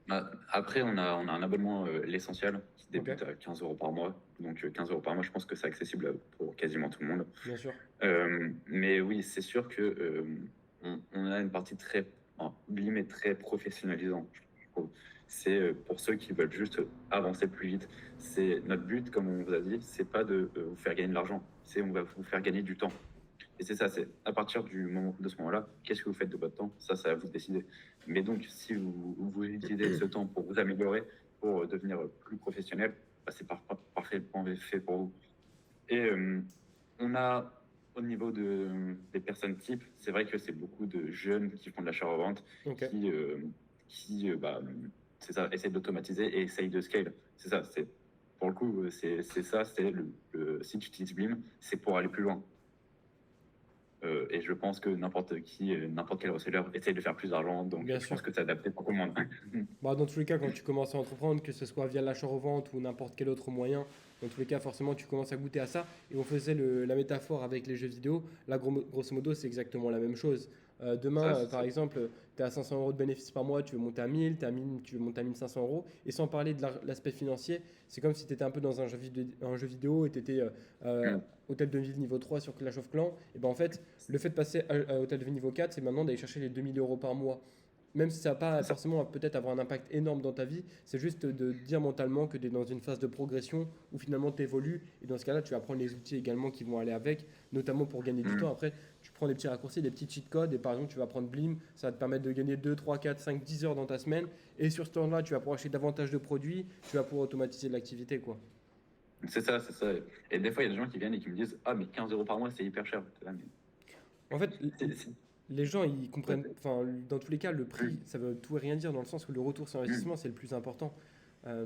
[SPEAKER 2] Bah, après, on a un abonnement, l'essentiel, qui
[SPEAKER 1] Ok,
[SPEAKER 2] débute à 15 euros par mois. Donc 15 euros par mois, je pense que c'est accessible pour quasiment tout le monde.
[SPEAKER 1] bien sûr.
[SPEAKER 2] Mais oui, c'est sûr que on a une partie très, enfin, Blim est très professionnalisant, je trouve. C'est pour ceux qui veulent juste avancer plus vite. C'est notre but, comme on vous a dit, c'est pas de vous faire gagner de l'argent, c'est on va vous faire gagner du temps. Et c'est ça, c'est à partir de ce moment-là, qu'est-ce que vous faites de votre temps? Ça, c'est à vous de décider. Mais donc, si vous utilisez ce temps pour vous améliorer, pour devenir plus professionnel, bah, c'est parfaitement fait pour vous. Et on a, au niveau des personnes types, c'est vrai que c'est beaucoup de jeunes qui font de l'achat-revente,
[SPEAKER 1] Ok.
[SPEAKER 2] qui bah, c'est ça, essaient d'automatiser et essayent de scale. C'est ça, pour le coup, c'est ça, si tu utilises Blim, c'est pour aller plus loin. Et je pense que n'importe qui, n'importe quel reseller essaye de faire plus d'argent, donc
[SPEAKER 1] Bien
[SPEAKER 2] je
[SPEAKER 1] sûr.
[SPEAKER 2] pense que c'est adapté pour tout le monde.
[SPEAKER 1] Bah, dans tous les cas, quand tu commences à entreprendre, que ce soit via l'achat-revente ou n'importe quel autre moyen, dans tous les cas, forcément, tu commences à goûter à ça. Et on faisait la métaphore avec les jeux vidéo. Là, grosso modo, c'est exactement la même chose.
[SPEAKER 2] Ça,
[SPEAKER 1] Demain, par
[SPEAKER 2] c'est-
[SPEAKER 1] exemple, tu es à 500 euros de bénéfices par mois, tu veux monter à 1000, t'es à 1000, tu veux monter à 1500 euros. Et sans parler de l'aspect financier, c'est comme si tu étais un peu dans un jeu vidéo et tu étais
[SPEAKER 2] Mm.
[SPEAKER 1] hôtel de ville niveau 3 sur Clash of Clans. Et ben en fait, le fait de passer à hôtel de ville niveau 4, c'est maintenant d'aller chercher les 2000 euros par mois. même si ça va pas
[SPEAKER 2] C'est ça.
[SPEAKER 1] forcément peut-être avoir un impact énorme dans ta vie, c'est juste de dire mentalement que tu es dans une phase de progression où finalement tu évolues. Et dans ce cas-là, tu vas prendre les outils également qui vont aller avec, notamment pour gagner du temps.
[SPEAKER 2] Mm.
[SPEAKER 1] Après, tu prends des petits raccourcis, des petits cheat codes. Et par exemple, tu vas prendre Blim, ça va te permettre de gagner 2, 3, 4, 5, 10 heures dans ta semaine. Et sur ce temps-là, tu vas pouvoir acheter davantage de produits, tu vas pouvoir automatiser l'activité, quoi.
[SPEAKER 2] C'est ça, c'est ça. Et des fois, il y a des gens qui viennent et qui me disent, ah, mais 15 € par mois, c'est hyper cher. T'es là, mais
[SPEAKER 1] En fait,
[SPEAKER 2] c'est-
[SPEAKER 1] les gens, ils
[SPEAKER 2] ouais,
[SPEAKER 1] comprennent, enfin, dans tous les cas, le prix,
[SPEAKER 2] mm,
[SPEAKER 1] ça veut tout et rien dire dans le sens que le retour sur
[SPEAKER 2] mm,
[SPEAKER 1] investissement, c'est le plus important.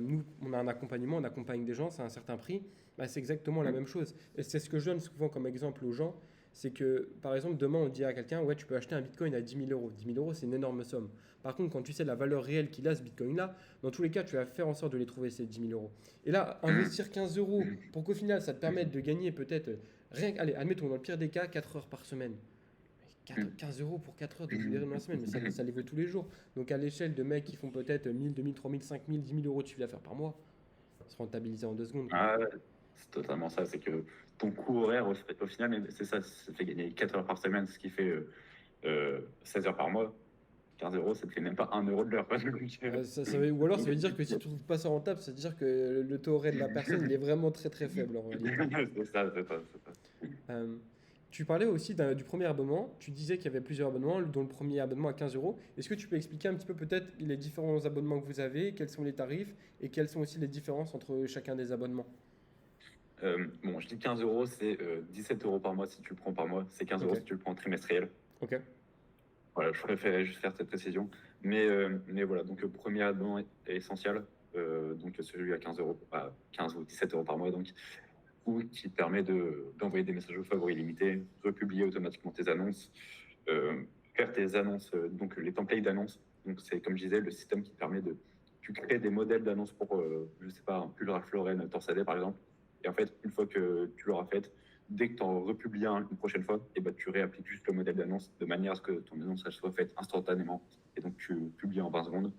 [SPEAKER 1] Nous, on a un accompagnement, on accompagne des gens, c'est un certain prix. Bah, c'est exactement la
[SPEAKER 2] mm,
[SPEAKER 1] même chose. Et c'est ce que je donne souvent comme exemple aux gens. C'est que, par exemple, demain, on dit à quelqu'un, ouais, tu peux acheter un bitcoin à 10 000 euros. 10 000 euros, c'est une énorme somme. Par contre, quand tu sais la valeur réelle qu'il a, ce bitcoin-là, dans tous les cas, tu vas faire en sorte de les trouver, ces 10 000 euros. Et là,
[SPEAKER 2] mm,
[SPEAKER 1] investir 15 euros
[SPEAKER 2] mm,
[SPEAKER 1] pour qu'au final, ça te permette de gagner peut-être, rien, allez, admettons, dans le pire des cas, 4 heures par semaine.
[SPEAKER 2] mm,
[SPEAKER 1] 15 euros pour 4 heures de te libérer dans la semaine, mais
[SPEAKER 2] mm.
[SPEAKER 1] ça les vaut tous les jours. Donc à l'échelle de mecs qui font peut-être 1000, 2000, 3000, 5000, 10 000 euros de chiffre d'affaires par mois, se rentabiliser en 2 secondes, quoi.
[SPEAKER 2] Ah, ouais, c'est totalement ça. C'est que ton coût horaire, au final, mais c'est ça, ça fait gagner 4 heures par semaine, ce qui fait 16 heures par mois. 15 €, ça ne fait même pas 1 € de l'heure, quoi. Donc,
[SPEAKER 1] Ou alors ça veut dire que si tu trouves pas ça rentable, ça veut dire que le taux horaire de la personne, il est vraiment très très faible en réalité.
[SPEAKER 2] c'est ça, c'est ça, c'est ça.
[SPEAKER 1] Euh, Tu parlais aussi du premier abonnement. Tu disais qu'il y avait plusieurs abonnements, dont le premier abonnement à 15 euros. Est-ce que tu peux expliquer un petit peu peut-être les différents abonnements que vous avez, quels sont les tarifs et quelles sont aussi les différences entre chacun des abonnements?
[SPEAKER 2] Bon, je dis 15 €, c'est 17 € par mois si tu le prends par mois. C'est 15 €
[SPEAKER 1] Ok,
[SPEAKER 2] si tu le prends trimestriel.
[SPEAKER 1] ok,
[SPEAKER 2] Voilà, je préférais juste faire cette précision. Mais voilà, donc le premier abonnement est essentiel. Donc celui à 15 €, 15 ou 17 € par mois, donc, ou qui te permet d'envoyer des messages aux favoris illimités, republier automatiquement tes annonces, euh, faire tes annonces, donc les templates d'annonces. Donc c'est comme je disais, le système qui te permet de. Tu crées des modèles d'annonces pour, je sais pas, un pull Ralph Lauren torsadé par exemple. Et en fait, une fois que tu l'auras fait, dès que tu en republies un une prochaine fois, et ben, tu réappliques juste le modèle d'annonce de manière à ce que ton annonce soit faite instantanément. Et donc tu publies en 20 secondes.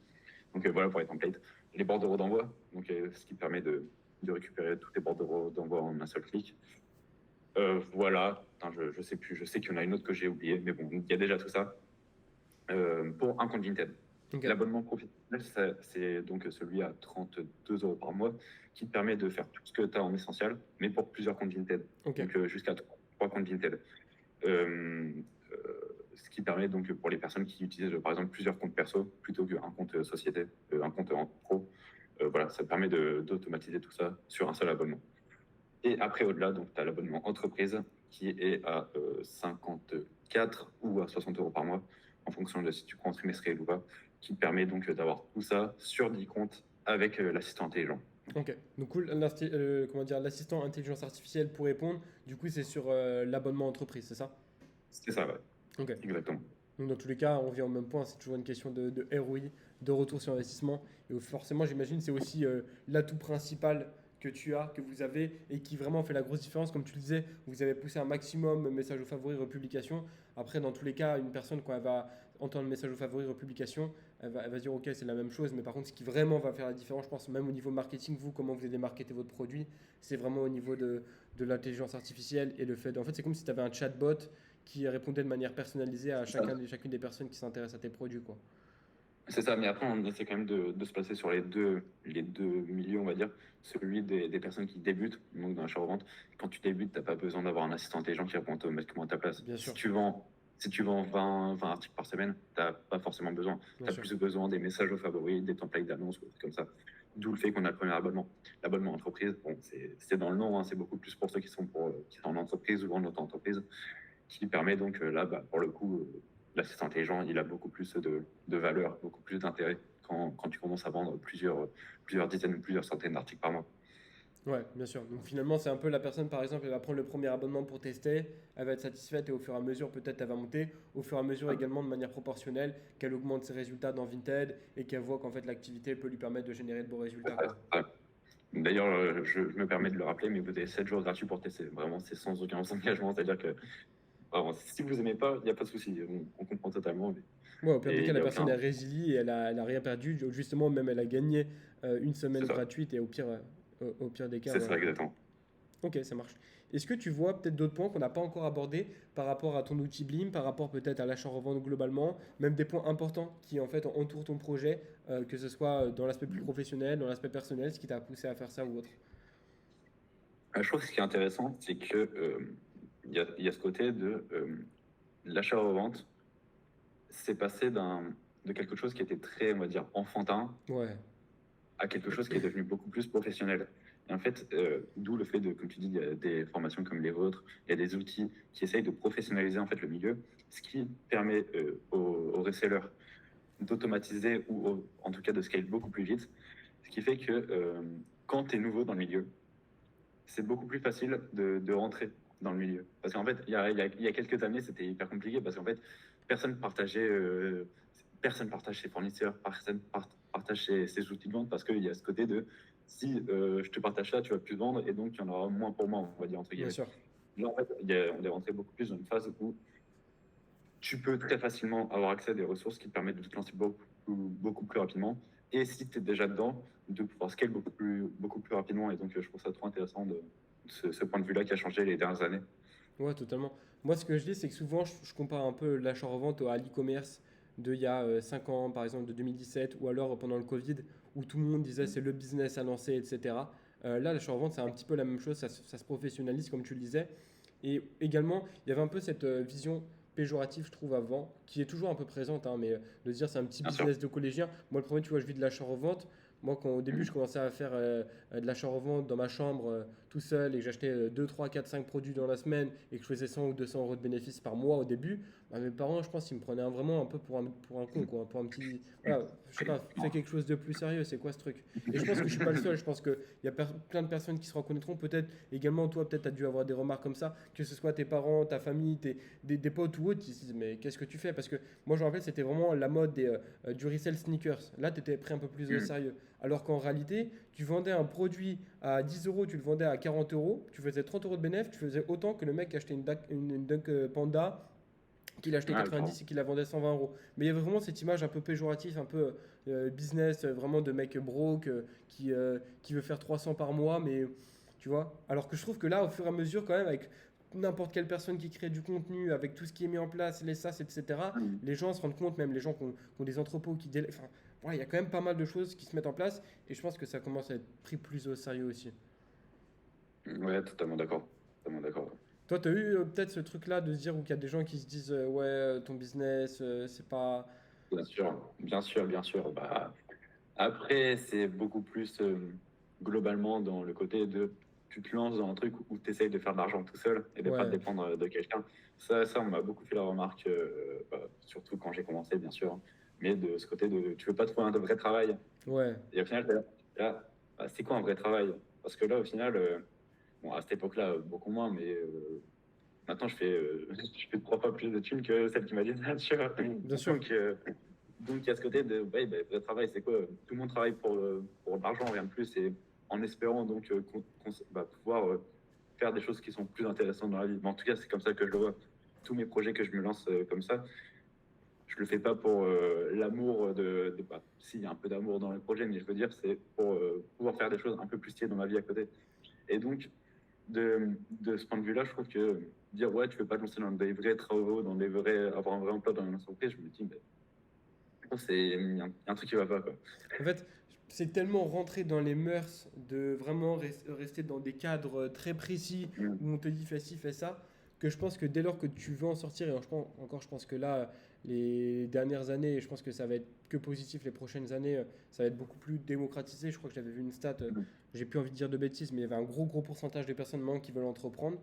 [SPEAKER 2] Donc voilà pour les templates. Les bordereaux d'envoi, donc ce qui permet de récupérer tous tes bordereaux d'envoi en un seul clic. Voilà. Putain, je sais plus, je sais qu'il y en a une autre que j'ai oubliée, mais bon, il y a déjà tout ça. Pour un compte Vinted.
[SPEAKER 1] ok,
[SPEAKER 2] L'abonnement professionnel, c'est donc celui à 32 € par mois qui te permet de faire tout ce que tu as en essentiel, mais pour plusieurs comptes Vinted.
[SPEAKER 1] ok,
[SPEAKER 2] Donc jusqu'à 3 comptes Vinted. Euh, euh, Ce qui permet donc pour les personnes qui utilisent par exemple plusieurs comptes perso plutôt qu'un compte société, un compte en pro, voilà, ça permet d'automatiser tout ça sur un seul abonnement. Et après, au-delà, donc tu as l'abonnement entreprise qui est à 54 ou à 60 € par mois, en fonction de si tu prends en trimestriel ou pas, qui permet donc d'avoir tout ça sur 10 comptes avec l'assistant intelligent.
[SPEAKER 1] ok. Donc cool, comment dire, l'assistant intelligence artificielle pour répondre, du coup c'est sur l'abonnement entreprise, c'est ça?
[SPEAKER 2] C'est ça, ouais,
[SPEAKER 1] Ok.
[SPEAKER 2] exactement.
[SPEAKER 1] Donc dans tous les cas, on revient au même point, c'est toujours une question de ROI, de retour sur investissement. Et forcément, j'imagine, c'est aussi l'atout principal que tu as, que vous avez, et qui vraiment fait la grosse différence. Comme tu le disais, vous avez poussé un maximum message aux favoris, republication. Après, dans tous les cas, une personne, quand elle va entendre message aux favoris, republication, elle va dire, ok, c'est la même chose. Mais par contre, ce qui vraiment va faire la différence, je pense, même au niveau marketing, vous, comment vous allez marketer votre produit, c'est vraiment au niveau de l'intelligence artificielle et le fait, en fait, c'est comme si tu avais un chatbot qui répondait de manière personnalisée à chacune des personnes qui s'intéressent à tes produits, quoi.
[SPEAKER 2] C'est ça, mais après, on essaie quand même de se placer sur les deux milieux, on va dire. Celui des personnes qui débutent, donc dans l'achat-revente. Quand tu débutes, tu n'as pas besoin d'avoir un assistant intelligent qui répond automatiquement à ta place.
[SPEAKER 1] Bien
[SPEAKER 2] Si
[SPEAKER 1] sûr,
[SPEAKER 2] tu vends, si tu vends 20 articles par semaine, tu n'as pas forcément besoin.
[SPEAKER 1] bien
[SPEAKER 2] Tu as
[SPEAKER 1] sûr.
[SPEAKER 2] plus besoin des messages aux favoris, des templates d'annonces, ou des trucs comme ça. D'où le fait qu'on a le premier abonnement. L'abonnement entreprise, bon, c'est dans le nom, hein, c'est beaucoup plus pour ceux qui sont en entreprise ou en auto-entreprise, qui permet donc là, pour le coup, l'assistant intelligent, il a beaucoup plus de valeur, beaucoup plus d'intérêt quand tu commences à vendre plusieurs dizaines, plusieurs centaines d'articles par mois.
[SPEAKER 1] Ouais, bien sûr. Donc finalement, c'est un peu la personne, par exemple, elle va prendre le premier abonnement pour tester, elle va être satisfaite et au fur et à mesure, peut-être, elle va monter. Au fur et à mesure, également, de manière proportionnelle, qu'elle augmente ses résultats dans Vinted et qu'elle voit qu'en fait, l'activité peut lui permettre de générer de beaux résultats, quoi.
[SPEAKER 2] D'ailleurs, je me permets de le rappeler, mais vous avez 7 jours gratuits pour tester. Vraiment, c'est sans aucun engagement. C'est-à-dire que vraiment, si vous aimez pas, il n'y a pas de souci. On comprend totalement.
[SPEAKER 1] Ouais, au pire des
[SPEAKER 2] Et
[SPEAKER 1] cas,
[SPEAKER 2] il n'y
[SPEAKER 1] la
[SPEAKER 2] a
[SPEAKER 1] personne,
[SPEAKER 2] aucun.
[SPEAKER 1] elle résilie et elle a rien perdu. Justement, même, elle a gagné une semaine
[SPEAKER 2] C'est ça.
[SPEAKER 1] gratuite et au pire des cas,
[SPEAKER 2] C'est
[SPEAKER 1] voilà,
[SPEAKER 2] ça,
[SPEAKER 1] quoi.
[SPEAKER 2] exactement.
[SPEAKER 1] Ok, ça marche. Est-ce que tu vois peut-être d'autres points qu'on n'a pas encore abordés par rapport à ton outil Blim, par rapport peut-être à l'achat-revente globalement, même des points importants qui en fait entourent ton projet, que ce soit dans l'aspect plus professionnel, dans l'aspect personnel, ce qui t'a poussé à faire ça ou autre?
[SPEAKER 2] Je trouve que ce qui est intéressant, c'est que il y a ce côté de l'achat-revente, c'est passé de quelque chose qui était très, on va dire, enfantin
[SPEAKER 1] Ouais,
[SPEAKER 2] à quelque chose qui est devenu beaucoup plus professionnel. Et en fait, d'où le fait de, comme tu dis, il y a des formations comme les vôtres, il y a des outils qui essayent de professionnaliser en fait le milieu, ce qui permet aux resellers d'automatiser ou en tout cas de scale beaucoup plus vite, ce qui fait que quand tu es nouveau dans le milieu, c'est beaucoup plus facile de rentrer dans le milieu. Parce qu'en fait, il y a quelques années, c'était hyper compliqué parce qu'en fait, personne partageait, personne partage ses fournisseurs, personne partage ses outils de vente parce qu'il y a ce côté de si je te partage ça, tu vas plus vendre et donc il y en aura moins pour moi, on va dire entre
[SPEAKER 1] bien
[SPEAKER 2] guillemets.
[SPEAKER 1] sûr.
[SPEAKER 2] Là, en fait, on est rentré beaucoup plus dans une phase où tu peux très facilement avoir accès à des ressources qui te permettent de te lancer beaucoup plus rapidement. Et si tu es déjà dedans, de pouvoir scale beaucoup plus rapidement. Et donc, je trouve ça trop intéressant de ce point de vue-là qui a changé les dernières années.
[SPEAKER 1] Ouais, totalement. Moi, ce que je dis, c'est que souvent, je compare un peu l'achat-revente à l'e-commerce d'il y a 5 ans, par exemple, de 2017, ou alors pendant le Covid, où tout le monde disait c'est le business à lancer, etc. Là, l'achat-revente, c'est un petit peu la même chose, ça se professionnalise, comme tu le disais. Et également, il y avait un peu cette vision péjorative, je trouve, avant, qui est toujours un peu présente, hein, mais de dire c'est un petit
[SPEAKER 2] Bien sûr.
[SPEAKER 1] business de collégien. Moi, le premier, tu vois, je vis de l'achat-revente. Moi, quand au début, je commençais à faire de l'achat-revente dans ma chambre tout seul et que j'achetais 2, 3, 4, 5 produits dans la semaine et que je faisais 100 ou 200 euros de bénéfices par mois au début, bah, mes parents, je pense, ils me prenaient vraiment un peu pour un con, quoi, pour un petit. Voilà, je sais pas, fais quelque chose de plus sérieux, c'est quoi ce truc? Et je pense que je suis pas le seul, je pense qu'il y a plein de personnes qui se reconnaîtront, peut-être également toi, peut-être tu as dû avoir des remarques comme ça, que ce soit tes parents, ta famille, des potes ou autres, qui se disent mais qu'est-ce que tu fais? Parce que moi, je me rappelle, c'était vraiment la mode du resell sneakers. Là, tu étais pris un peu plus au sérieux. Alors qu'en réalité, tu vendais un produit à 10 euros, tu le vendais à 40 euros, tu faisais 30 euros de bénéfice, tu faisais autant que le mec qui achetait une Dunk Panda, qu'il achetait
[SPEAKER 2] Ouais, clairement.
[SPEAKER 1] 90 et qu'il la vendait 120 euros. Mais il y avait vraiment cette image un peu péjorative, un peu business, vraiment de mec broke qui veut faire 300 par mois, mais tu vois. Alors que je trouve que là, au fur et à mesure, quand même, avec n'importe quelle personne qui crée du contenu, avec tout ce qui est mis en place, les SaaS, etc., les gens se rendent compte, même les gens qui ont des entrepôts, enfin, voilà, il y a quand même pas mal de choses qui se mettent en place et je pense que ça commence à être pris plus au sérieux aussi.
[SPEAKER 2] Ouais, totalement d'accord. Totalement d'accord.
[SPEAKER 1] Toi, tu as eu peut-être ce truc-là de se dire où il y a des gens qui se disent ouais, ton business, c'est pas.
[SPEAKER 2] Bien sûr, bien sûr, bien sûr. Bah, après, c'est beaucoup plus globalement dans le côté de tu te lances dans un truc où tu essayes de faire de l'argent tout seul et de pas
[SPEAKER 1] Ouais,
[SPEAKER 2] dépendre de quelqu'un. Ça, on m'a beaucoup fait la remarque, surtout quand j'ai commencé, bien sûr. Mais de ce côté de tu veux pas trouver un vrai travail.
[SPEAKER 1] ouais,
[SPEAKER 2] Et au final, là, bah, c'est quoi un vrai travail? Parce que là, au final, bon, à cette époque-là, beaucoup moins, mais maintenant, je fais 3 fois plus de thunes que celle qui m'a dit ça, tu vois.
[SPEAKER 1] bien sûr.
[SPEAKER 2] Donc, donc, il y a ce côté de, ouais, bah, vrai travail, c'est quoi? Tout le monde travaille pour de l'argent, rien de plus, et en espérant donc pouvoir faire des choses qui sont plus intéressantes dans la vie. Mais en tout cas, c'est comme ça que je le vois. Tous mes projets que je me lance comme ça, je le fais pas pour l'amour si, il y a un peu d'amour dans le projet, mais je veux dire, c'est pour pouvoir faire des choses un peu plus stylées dans ma vie à côté. Et donc, de ce point de vue-là, je trouve que dire, ouais, tu veux pas te lancer dans des vrais travaux, avoir un vrai emploi dans une entreprise, je me dis, ben, je pense qu'il y a un truc qui va pas, quoi.
[SPEAKER 1] En fait, c'est tellement rentré dans les mœurs de vraiment rester dans des cadres très précis où on te dit fais ci, fais ça, que je pense que dès lors que tu veux en sortir, et encore je pense que là, les dernières années, et je pense que ça va être que positif les prochaines années, ça va être beaucoup plus démocratisé. Je crois que j'avais vu une stat, j'ai plus envie de dire de bêtises, mais il y avait un gros pourcentage de personnes maintenant qui veulent entreprendre.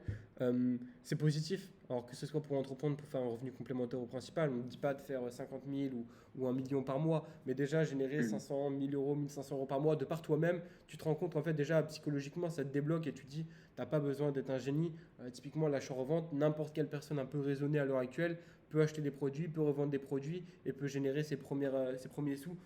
[SPEAKER 1] C'est positif, alors que ce soit pour entreprendre, pour faire un revenu complémentaire au principal, on ne dit pas de faire 50 000 ou 1 million par mois, mais déjà générer 500, 1000 euros, 1500 euros par mois de par toi-même, tu te rends compte en fait déjà psychologiquement ça te débloque et tu te dis t'as pas besoin d'être un génie. Typiquement l'achat-revente, n'importe quelle personne un peu raisonnée à l'heure actuelle peut acheter des produits, peut revendre des produits et peut générer ses premiers sous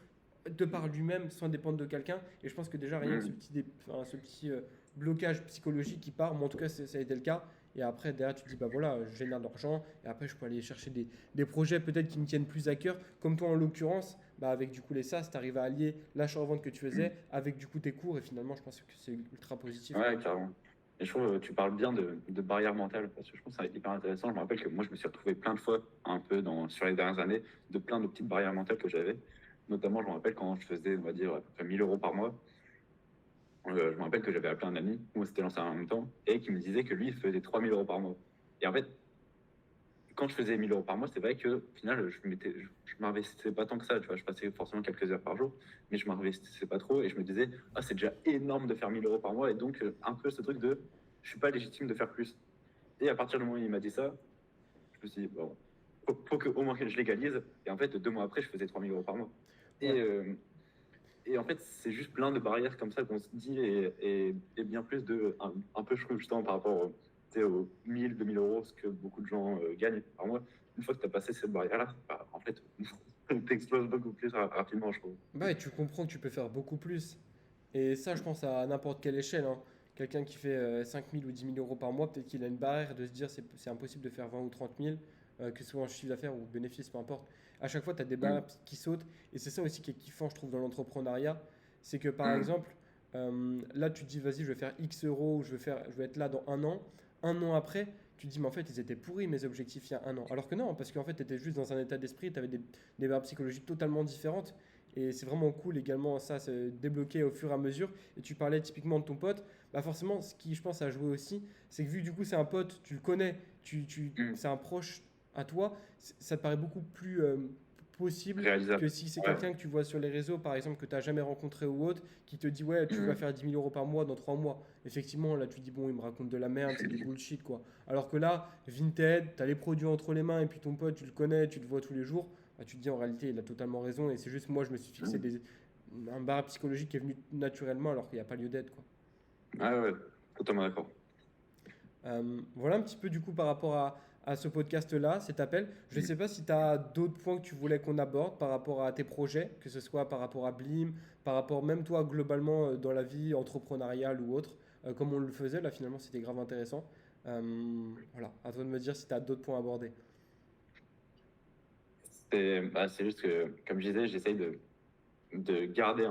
[SPEAKER 1] de par lui-même sans dépendre de quelqu'un. Et je pense que déjà rien que ce petit blocage psychologique qui part, moi en tout cas ça a été le cas. Et après, derrière, tu te dis, bah voilà, je génère de l'argent. Et après, je peux aller chercher des projets peut-être qui me tiennent plus à cœur. Comme toi, en l'occurrence, bah avec du coup les SaaS, tu arrives à allier l'achat-revente que tu faisais avec du coup tes cours. Et finalement, je pense que c'est ultra positif,
[SPEAKER 2] Ouais,
[SPEAKER 1] quoi.
[SPEAKER 2] carrément. Et je trouve tu parles bien de barrière mentale, parce que je trouve ça hyper intéressant. Je me rappelle que moi, je me suis retrouvé plein de fois, un peu sur les dernières années, de plein de petites barrières mentales que j'avais. Notamment, je me rappelle quand je faisais, on va dire, à peu près 1 000 € par mois, je me rappelle que j'avais appelé un ami, on s'était lancé en même temps, et qui me disait que lui, il faisait 3 000 € par mois. Et en fait, quand je faisais 1 000 € par mois, c'est vrai que au final, je m'investissais pas tant que ça. Tu vois, je passais forcément quelques heures par jour, mais je m'investissais pas trop et je me disais, ah, c'est déjà énorme de faire 1 000 € par mois. Et donc, un peu ce truc de, je suis pas légitime de faire plus. Et à partir du moment où il m'a dit ça, je me suis dit, bon, faut qu'au moins que je légalise. Et en fait, 2 mois après, je faisais 3 000 € par mois.
[SPEAKER 1] Ouais.
[SPEAKER 2] Et en fait, c'est juste plein de barrières comme ça qu'on se dit et bien plus un peu, je trouve, justement, par rapport aux 1000, 2 000 €, ce que beaucoup de gens gagnent par mois. Une fois que tu as passé cette barrière-là, bah, en fait, t'exploses beaucoup plus rapidement, je trouve.
[SPEAKER 1] Bah, et tu comprends que tu peux faire beaucoup plus. Et ça, je pense à n'importe quelle échelle, hein. Quelqu'un qui fait 5 000 ou 10 000 euros par mois, peut-être qu'il a une barrière de se dire c'est impossible de faire 20 ou 30 000, que ce soit en chiffre d'affaires ou bénéfice, peu importe. À chaque fois, tu as des barrières
[SPEAKER 2] Mm.
[SPEAKER 1] qui sautent. Et c'est ça aussi qui est kiffant, je trouve, dans l'entrepreneuriat. C'est que par
[SPEAKER 2] Mm.
[SPEAKER 1] exemple, là, tu te dis, vas-y, je vais faire X euros, je vais être là dans un an. Un an après, tu te dis, mais en fait, ils étaient pourris mes objectifs il y a un an. Alors que non, parce qu'en fait, tu étais juste dans un état d'esprit, tu avais des barrières psychologiques totalement différentes. Et c'est vraiment cool également, ça, se débloquer au fur et à mesure. Et tu parlais typiquement de ton pote. Bah forcément, ce qui, je pense, a joué aussi, c'est que vu que du coup, c'est un pote, tu le connais,
[SPEAKER 2] Mm.
[SPEAKER 1] c'est un proche à toi, ça te paraît beaucoup plus possible que
[SPEAKER 2] Réalisable.
[SPEAKER 1] si c'est
[SPEAKER 2] Ouais.
[SPEAKER 1] quelqu'un que tu vois sur les réseaux, par exemple, que tu n'as jamais rencontré ou autre, qui te dit, ouais, tu vas
[SPEAKER 2] Mm.
[SPEAKER 1] faire 10 000 € par mois dans 3 mois. Effectivement, là, tu dis, bon, il me raconte de la merde, c'est du bullshit, quoi. Alors que là, Vinted, tu as les produits entre les mains, et puis ton pote, tu le connais, tu le vois tous les jours, bah, tu te dis, en réalité, il a totalement raison, et c'est juste moi, je me suis fixé
[SPEAKER 2] Mm.
[SPEAKER 1] un barre psychologique qui est venu naturellement, alors qu'il n'y a pas lieu d'être, quoi.
[SPEAKER 2] Ouais, ouais, totalement d'accord.
[SPEAKER 1] Voilà un petit peu du coup par rapport à ce podcast-là, cet appel. Je ne
[SPEAKER 2] Mm.
[SPEAKER 1] sais pas si tu as d'autres points que tu voulais qu'on aborde par rapport à tes projets, que ce soit par rapport à Blim, par rapport même toi globalement dans la vie entrepreneuriale ou autre, comme on le faisait, là finalement c'était grave intéressant. Voilà, à toi de me dire si tu as d'autres points à aborder.
[SPEAKER 2] C'est juste que, comme je disais, j'essaye de garder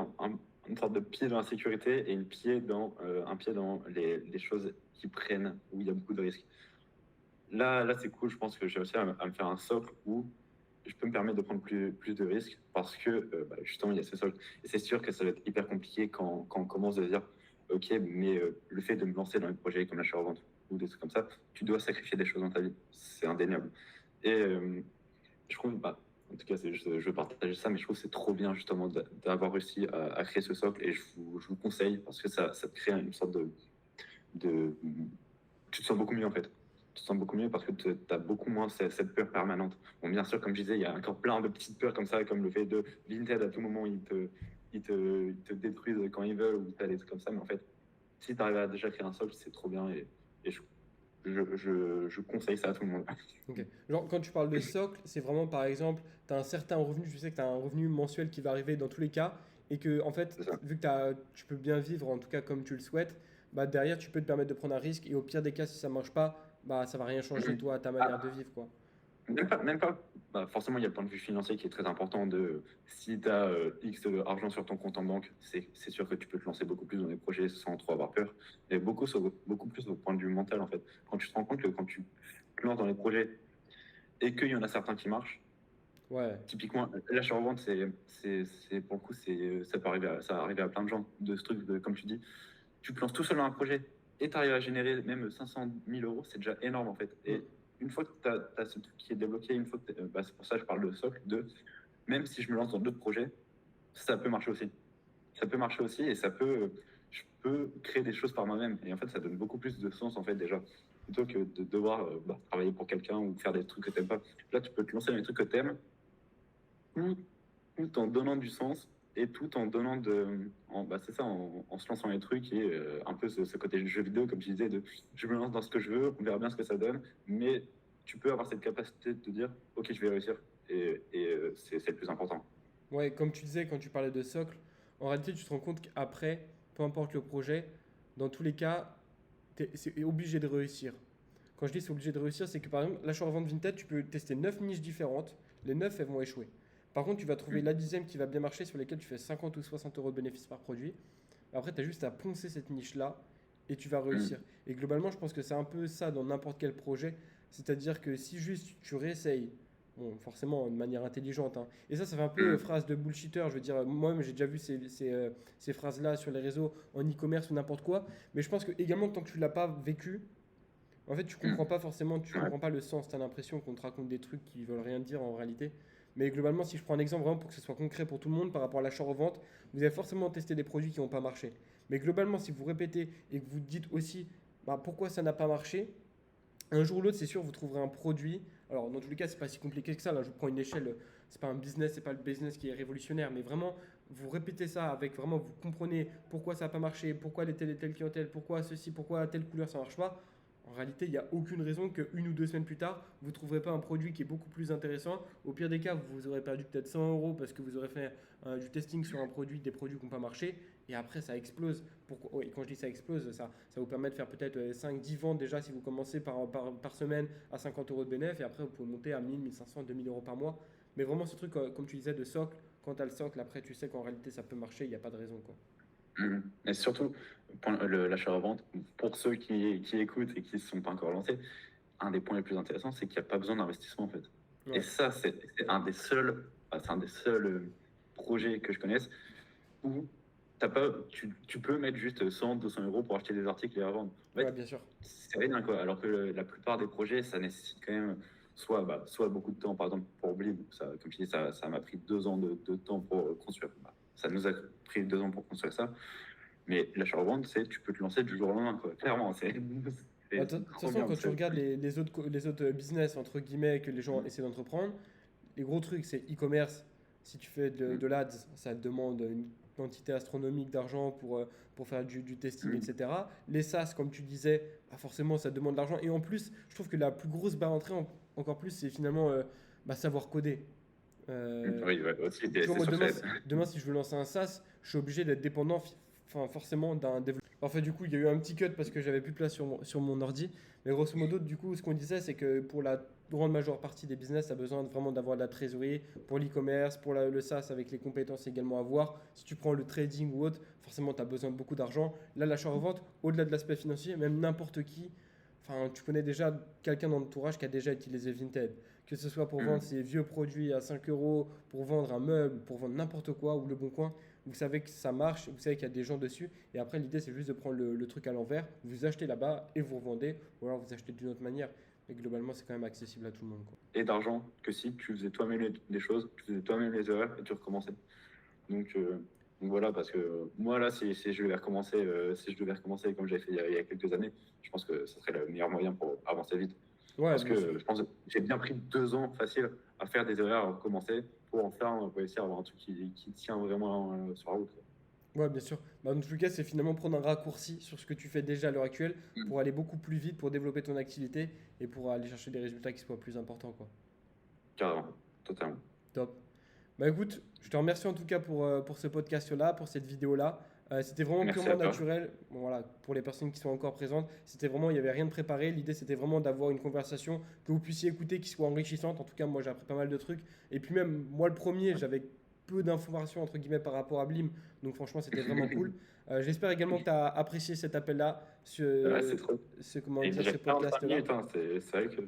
[SPEAKER 2] une sorte de pied dans la sécurité et un pied dans les choses qui prennent, où il y a beaucoup de risques. Là c'est cool, je pense que j'ai réussi à me faire un socle où je peux me permettre de prendre plus de risques parce que bah, justement, il y a ce socle. Et c'est sûr que ça va être hyper compliqué quand on commence à dire, OK, mais le fait de me lancer dans les projets comme l'achat-revente ou des trucs comme ça, tu dois sacrifier des choses dans ta vie. C'est indéniable. Et je trouve, bah, en tout cas, je veux partager ça, mais je trouve que c'est trop bien justement d'avoir réussi à créer ce socle et je vous conseille parce que ça te crée une sorte de. Tu te sens beaucoup mieux en fait. Tu te sens beaucoup mieux parce que tu as beaucoup moins cette peur permanente. Bon, bien sûr, comme je disais, il y a encore plein de petites peurs comme ça, comme le fait de Vinted à tout moment, ils te détruisent quand ils veulent ou tu as des trucs comme ça, mais en fait, si tu arrives à déjà créer un socle, c'est trop bien et je conseille ça à tout le monde.
[SPEAKER 1] Ok. Genre, quand tu parles de socle, c'est vraiment par exemple, tu as un certain revenu, je sais que tu as un revenu mensuel qui va arriver dans tous les cas, et que en fait,
[SPEAKER 2] C'est ça.
[SPEAKER 1] vu que tu peux bien vivre, en tout cas comme tu le souhaites, bah derrière tu peux te permettre de prendre un risque, et au pire des cas, si ça marche pas, bah ça va rien changer toi, à ta manière de vivre, quoi.
[SPEAKER 2] Même pas. Bah, forcément, il y a le point de vue financier qui est très important. Si tu as X argent sur ton compte en banque, c'est sûr que tu peux te lancer beaucoup plus dans des projets sans trop avoir peur. Et beaucoup plus au point de vue mental, en fait. Quand tu te rends compte que quand tu te lances dans les projets et qu'il y en a certains qui marchent,
[SPEAKER 1] Ouais,
[SPEAKER 2] typiquement, l'achat-revente, pour le coup, ça peut arriver à plein de gens. De ce truc, comme tu dis, tu te lances tout seul dans un projet et tu arrives à générer même 500 000 euros, c'est déjà énorme en fait.
[SPEAKER 1] mm,
[SPEAKER 2] Et une fois que tu as ce truc qui est débloqué, une fois que bah, c'est pour ça que je parle de socle, même si je me lance dans d'autres projets, ça peut marcher aussi. Ça peut marcher aussi et je peux créer des choses par moi-même. Et en fait, ça donne beaucoup plus de sens en fait déjà. Plutôt que de devoir travailler pour quelqu'un ou faire des trucs que tu n'aimes pas. Là, tu peux te lancer dans des trucs que tu aimes tout, tout en donnant du sens et tout en donnant bah c'est ça, en se lançant les trucs et un peu ce côté jeu vidéo, comme je disais, je me lance dans ce que je veux, on verra bien ce que ça donne, mais tu peux avoir cette capacité de te dire, ok, je vais réussir et c'est le plus important.
[SPEAKER 1] ouais, comme tu disais quand tu parlais de socle, en réalité tu te rends compte qu'après, peu importe le projet, dans tous les cas, c'est obligé de réussir. Quand je dis c'est obligé de réussir, c'est que par exemple, l'achat-revente vintage, tu peux tester 9 niches différentes. Les 9, elles vont échouer. Par contre, tu vas trouver
[SPEAKER 2] Mm.
[SPEAKER 1] la dixième qui va bien marcher, sur lesquelles tu fais 50 ou 60 euros de bénéfice par produit. Après, tu as juste à poncer cette niche-là et tu vas
[SPEAKER 2] Mm.
[SPEAKER 1] réussir. Et globalement, je pense que c'est un peu ça dans n'importe quel projet. C'est-à-dire que si juste tu réessayes, bon, forcément de manière intelligente, hein, et ça fait un peu
[SPEAKER 2] Mm.
[SPEAKER 1] phrase de bullshitter, je veux dire, moi-même j'ai déjà vu ces phrases-là sur les réseaux, en e-commerce ou n'importe quoi, mais je pense que également, tant que tu l'as pas vécu, en fait, tu comprends
[SPEAKER 2] Mm.
[SPEAKER 1] pas forcément, tu
[SPEAKER 2] Ouais.
[SPEAKER 1] comprends pas le sens, tu as l'impression qu'on te raconte des trucs qui veulent rien dire en réalité. Mais globalement, si je prends un exemple vraiment pour que ce soit concret pour tout le monde par rapport à l'achat-revente, vous avez forcément testé des produits qui n'ont pas marché. Mais globalement, si vous répétez et que vous dites aussi bah, pourquoi ça n'a pas marché, un jour ou l'autre, c'est sûr, vous trouverez un produit. Alors, dans tous les cas, c'est pas si compliqué que ça. Là, je vous prends une échelle. C'est pas un business, c'est pas le business qui est révolutionnaire, mais vraiment, vous répétez ça avec vraiment, vous comprenez pourquoi ça n'a pas marché, pourquoi les telle et telle clientèle, pourquoi ceci, pourquoi telle couleur ça marche pas. En réalité, il n'y a aucune raison qu'une ou deux semaines plus tard, vous ne trouverez pas un produit qui est beaucoup plus intéressant. Au pire des cas, vous aurez perdu peut-être 100 euros parce que vous aurez fait du testing sur un produit, des produits qui n'ont pas marché. Et après, ça explose. Et quand je dis ça explose, ça vous permet de faire peut-être 5-10 ventes déjà si vous commencez par semaine à 50 euros de bénéfice. Et après, vous pouvez monter à 1000, 1500, 2000 euros par mois. Mais vraiment, ce truc, comme tu disais, de socle, quand tu as le socle, après, tu sais qu'en réalité, ça peut marcher, il n'y a pas de raison, quoi.
[SPEAKER 2] Et surtout, pour l'achat-revente, pour ceux qui écoutent et qui ne se sont pas encore lancés, un des points les plus intéressants, c'est qu'il n'y a pas besoin d'investissement en fait. Et
[SPEAKER 1] Ouais,
[SPEAKER 2] ça, c'est un des seuls projets que je connaisse où t'as pas, tu peux mettre juste 100, 200 euros pour acheter des articles et les revendre. En
[SPEAKER 1] ouais,
[SPEAKER 2] fait,
[SPEAKER 1] bien sûr.
[SPEAKER 2] c'est rien quoi. Alors que la plupart des projets, ça nécessite quand même soit beaucoup de temps. Par exemple, pour Blim, ça, comme je dis, ça m'a pris 2 ans de temps pour construire. Bah, ça nous a pris 2 ans pour construire ça. Mais l'achat-revente, tu peux te lancer du jour au lendemain, quoi. Clairement,
[SPEAKER 1] Bah,
[SPEAKER 2] c'est
[SPEAKER 1] de toute
[SPEAKER 2] trop
[SPEAKER 1] façon,
[SPEAKER 2] bien.
[SPEAKER 1] quand tu regardes les autres business, entre guillemets, que les gens essaient d'entreprendre, les gros trucs, c'est e-commerce. Si tu fais de l'ADS, ça te demande une quantité astronomique d'argent pour faire du testing, etc. Les SaaS, comme tu disais, bah forcément, ça demande de l'argent. Et en plus, je trouve que la plus grosse barre d'entrée, encore plus, c'est finalement bah, savoir coder. Euh,
[SPEAKER 2] Oui, ouais, aussi,
[SPEAKER 1] tu vois,
[SPEAKER 2] c'est
[SPEAKER 1] moi,
[SPEAKER 2] sûr que
[SPEAKER 1] demain,
[SPEAKER 2] ça aide.
[SPEAKER 1] demain, si je veux lancer un SaaS, je suis obligé d'être dépendant enfin, forcément d'un développeur. Enfin, du coup, il y a eu un petit cut parce que j'avais plus de place sur mon ordi. Mais grosso modo, du coup, ce qu'on disait, c'est que pour la grande majeure partie des business, tu as besoin vraiment d'avoir de la trésorerie pour l'e-commerce, pour le SaaS avec les compétences également à avoir. Si tu prends le trading ou autre, forcément, tu as besoin de beaucoup d'argent. Là, l'achat-revente, au-delà de l'aspect financier, même n'importe qui, enfin, tu connais déjà quelqu'un dans l'entourage qui a déjà utilisé Vinted. Que ce soit pour vendre ses vieux produits à 5 euros, pour vendre un meuble, pour vendre n'importe quoi, ou le bon coin, vous savez que ça marche, vous savez qu'il y a des gens dessus. Et après, l'idée, c'est juste de prendre le truc à l'envers, vous achetez là-bas et vous revendez, ou alors vous achetez d'une autre manière. Mais globalement, c'est quand même accessible à tout le monde, quoi.
[SPEAKER 2] Et d'argent que si tu faisais toi-même les choses, tu faisais toi-même les erreurs et tu recommençais. Donc, euh, donc voilà, parce que moi là, si je devais recommencer, comme j'ai fait il y a quelques années, je pense que ce serait le meilleur moyen pour avancer vite.
[SPEAKER 1] Ouais,
[SPEAKER 2] Parce
[SPEAKER 1] bien sûr.
[SPEAKER 2] que je pense que j'ai bien pris 2 ans facile à faire des erreurs, à recommencer pour enfin réussir à avoir un truc qui tient vraiment sur la route.
[SPEAKER 1] Ouais, bien sûr. Bah, dans tous les cas, c'est finalement prendre un raccourci sur ce que tu fais déjà à l'heure actuelle pour aller beaucoup plus vite, pour développer ton activité et pour aller chercher des résultats qui soient plus importants, quoi.
[SPEAKER 2] Carrément, totalement.
[SPEAKER 1] Top. Bah écoute, je te remercie en tout cas pour ce podcast-là, pour cette vidéo-là. C'était vraiment
[SPEAKER 2] Merci
[SPEAKER 1] purement
[SPEAKER 2] à toi.
[SPEAKER 1] naturel. Bon, voilà, pour les personnes qui sont encore présentes, c'était vraiment, il n'y avait rien de préparé. L'idée, c'était vraiment d'avoir une conversation que vous puissiez écouter, qui soit enrichissante. En tout cas, moi, j'ai appris pas mal de trucs. Et puis même, moi, le premier, j'avais peu d'informations, entre guillemets, par rapport à Blim. Donc franchement, c'était vraiment cool. J'espère également que tu as apprécié cet appel-là,
[SPEAKER 2] C'est trop.
[SPEAKER 1] comment
[SPEAKER 2] Et
[SPEAKER 1] dire,
[SPEAKER 2] déjà
[SPEAKER 1] ce
[SPEAKER 2] 45
[SPEAKER 1] podcast-là.
[SPEAKER 2] minutes, hein, c'est vrai que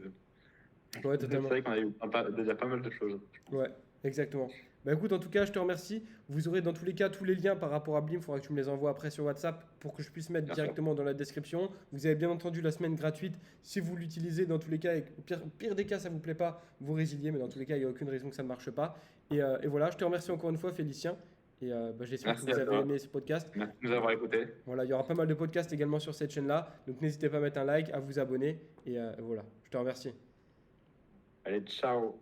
[SPEAKER 1] Ouais,
[SPEAKER 2] c'est
[SPEAKER 1] totalement.
[SPEAKER 2] vrai qu'on a eu déjà pas mal de choses, je pense.
[SPEAKER 1] Ouais, exactement. Bah écoute, en tout cas, je te remercie. Vous aurez dans tous les cas tous les liens par rapport à Blim. Il faudra que tu me les envoies après sur WhatsApp pour que je puisse mettre
[SPEAKER 2] Bien sûr.
[SPEAKER 1] directement dans la description. Vous avez bien entendu la semaine gratuite. Si vous l'utilisez dans tous les cas, et au pire des cas, ça vous plaît pas, vous résiliez. Mais dans tous les cas, il n'y a aucune raison que ça ne marche pas. Et voilà, je te remercie encore une fois, Félicien. Et bah, j'espère que
[SPEAKER 2] Merci
[SPEAKER 1] vous
[SPEAKER 2] à
[SPEAKER 1] avez
[SPEAKER 2] toi.
[SPEAKER 1] aimé ce podcast.
[SPEAKER 2] Merci de nous avoir écoutés.
[SPEAKER 1] Voilà, il y aura pas mal de podcasts également sur cette chaîne-là. Donc n'hésitez pas à mettre un like, à vous abonner. Et voilà, je te remercie.
[SPEAKER 2] Allez, ciao.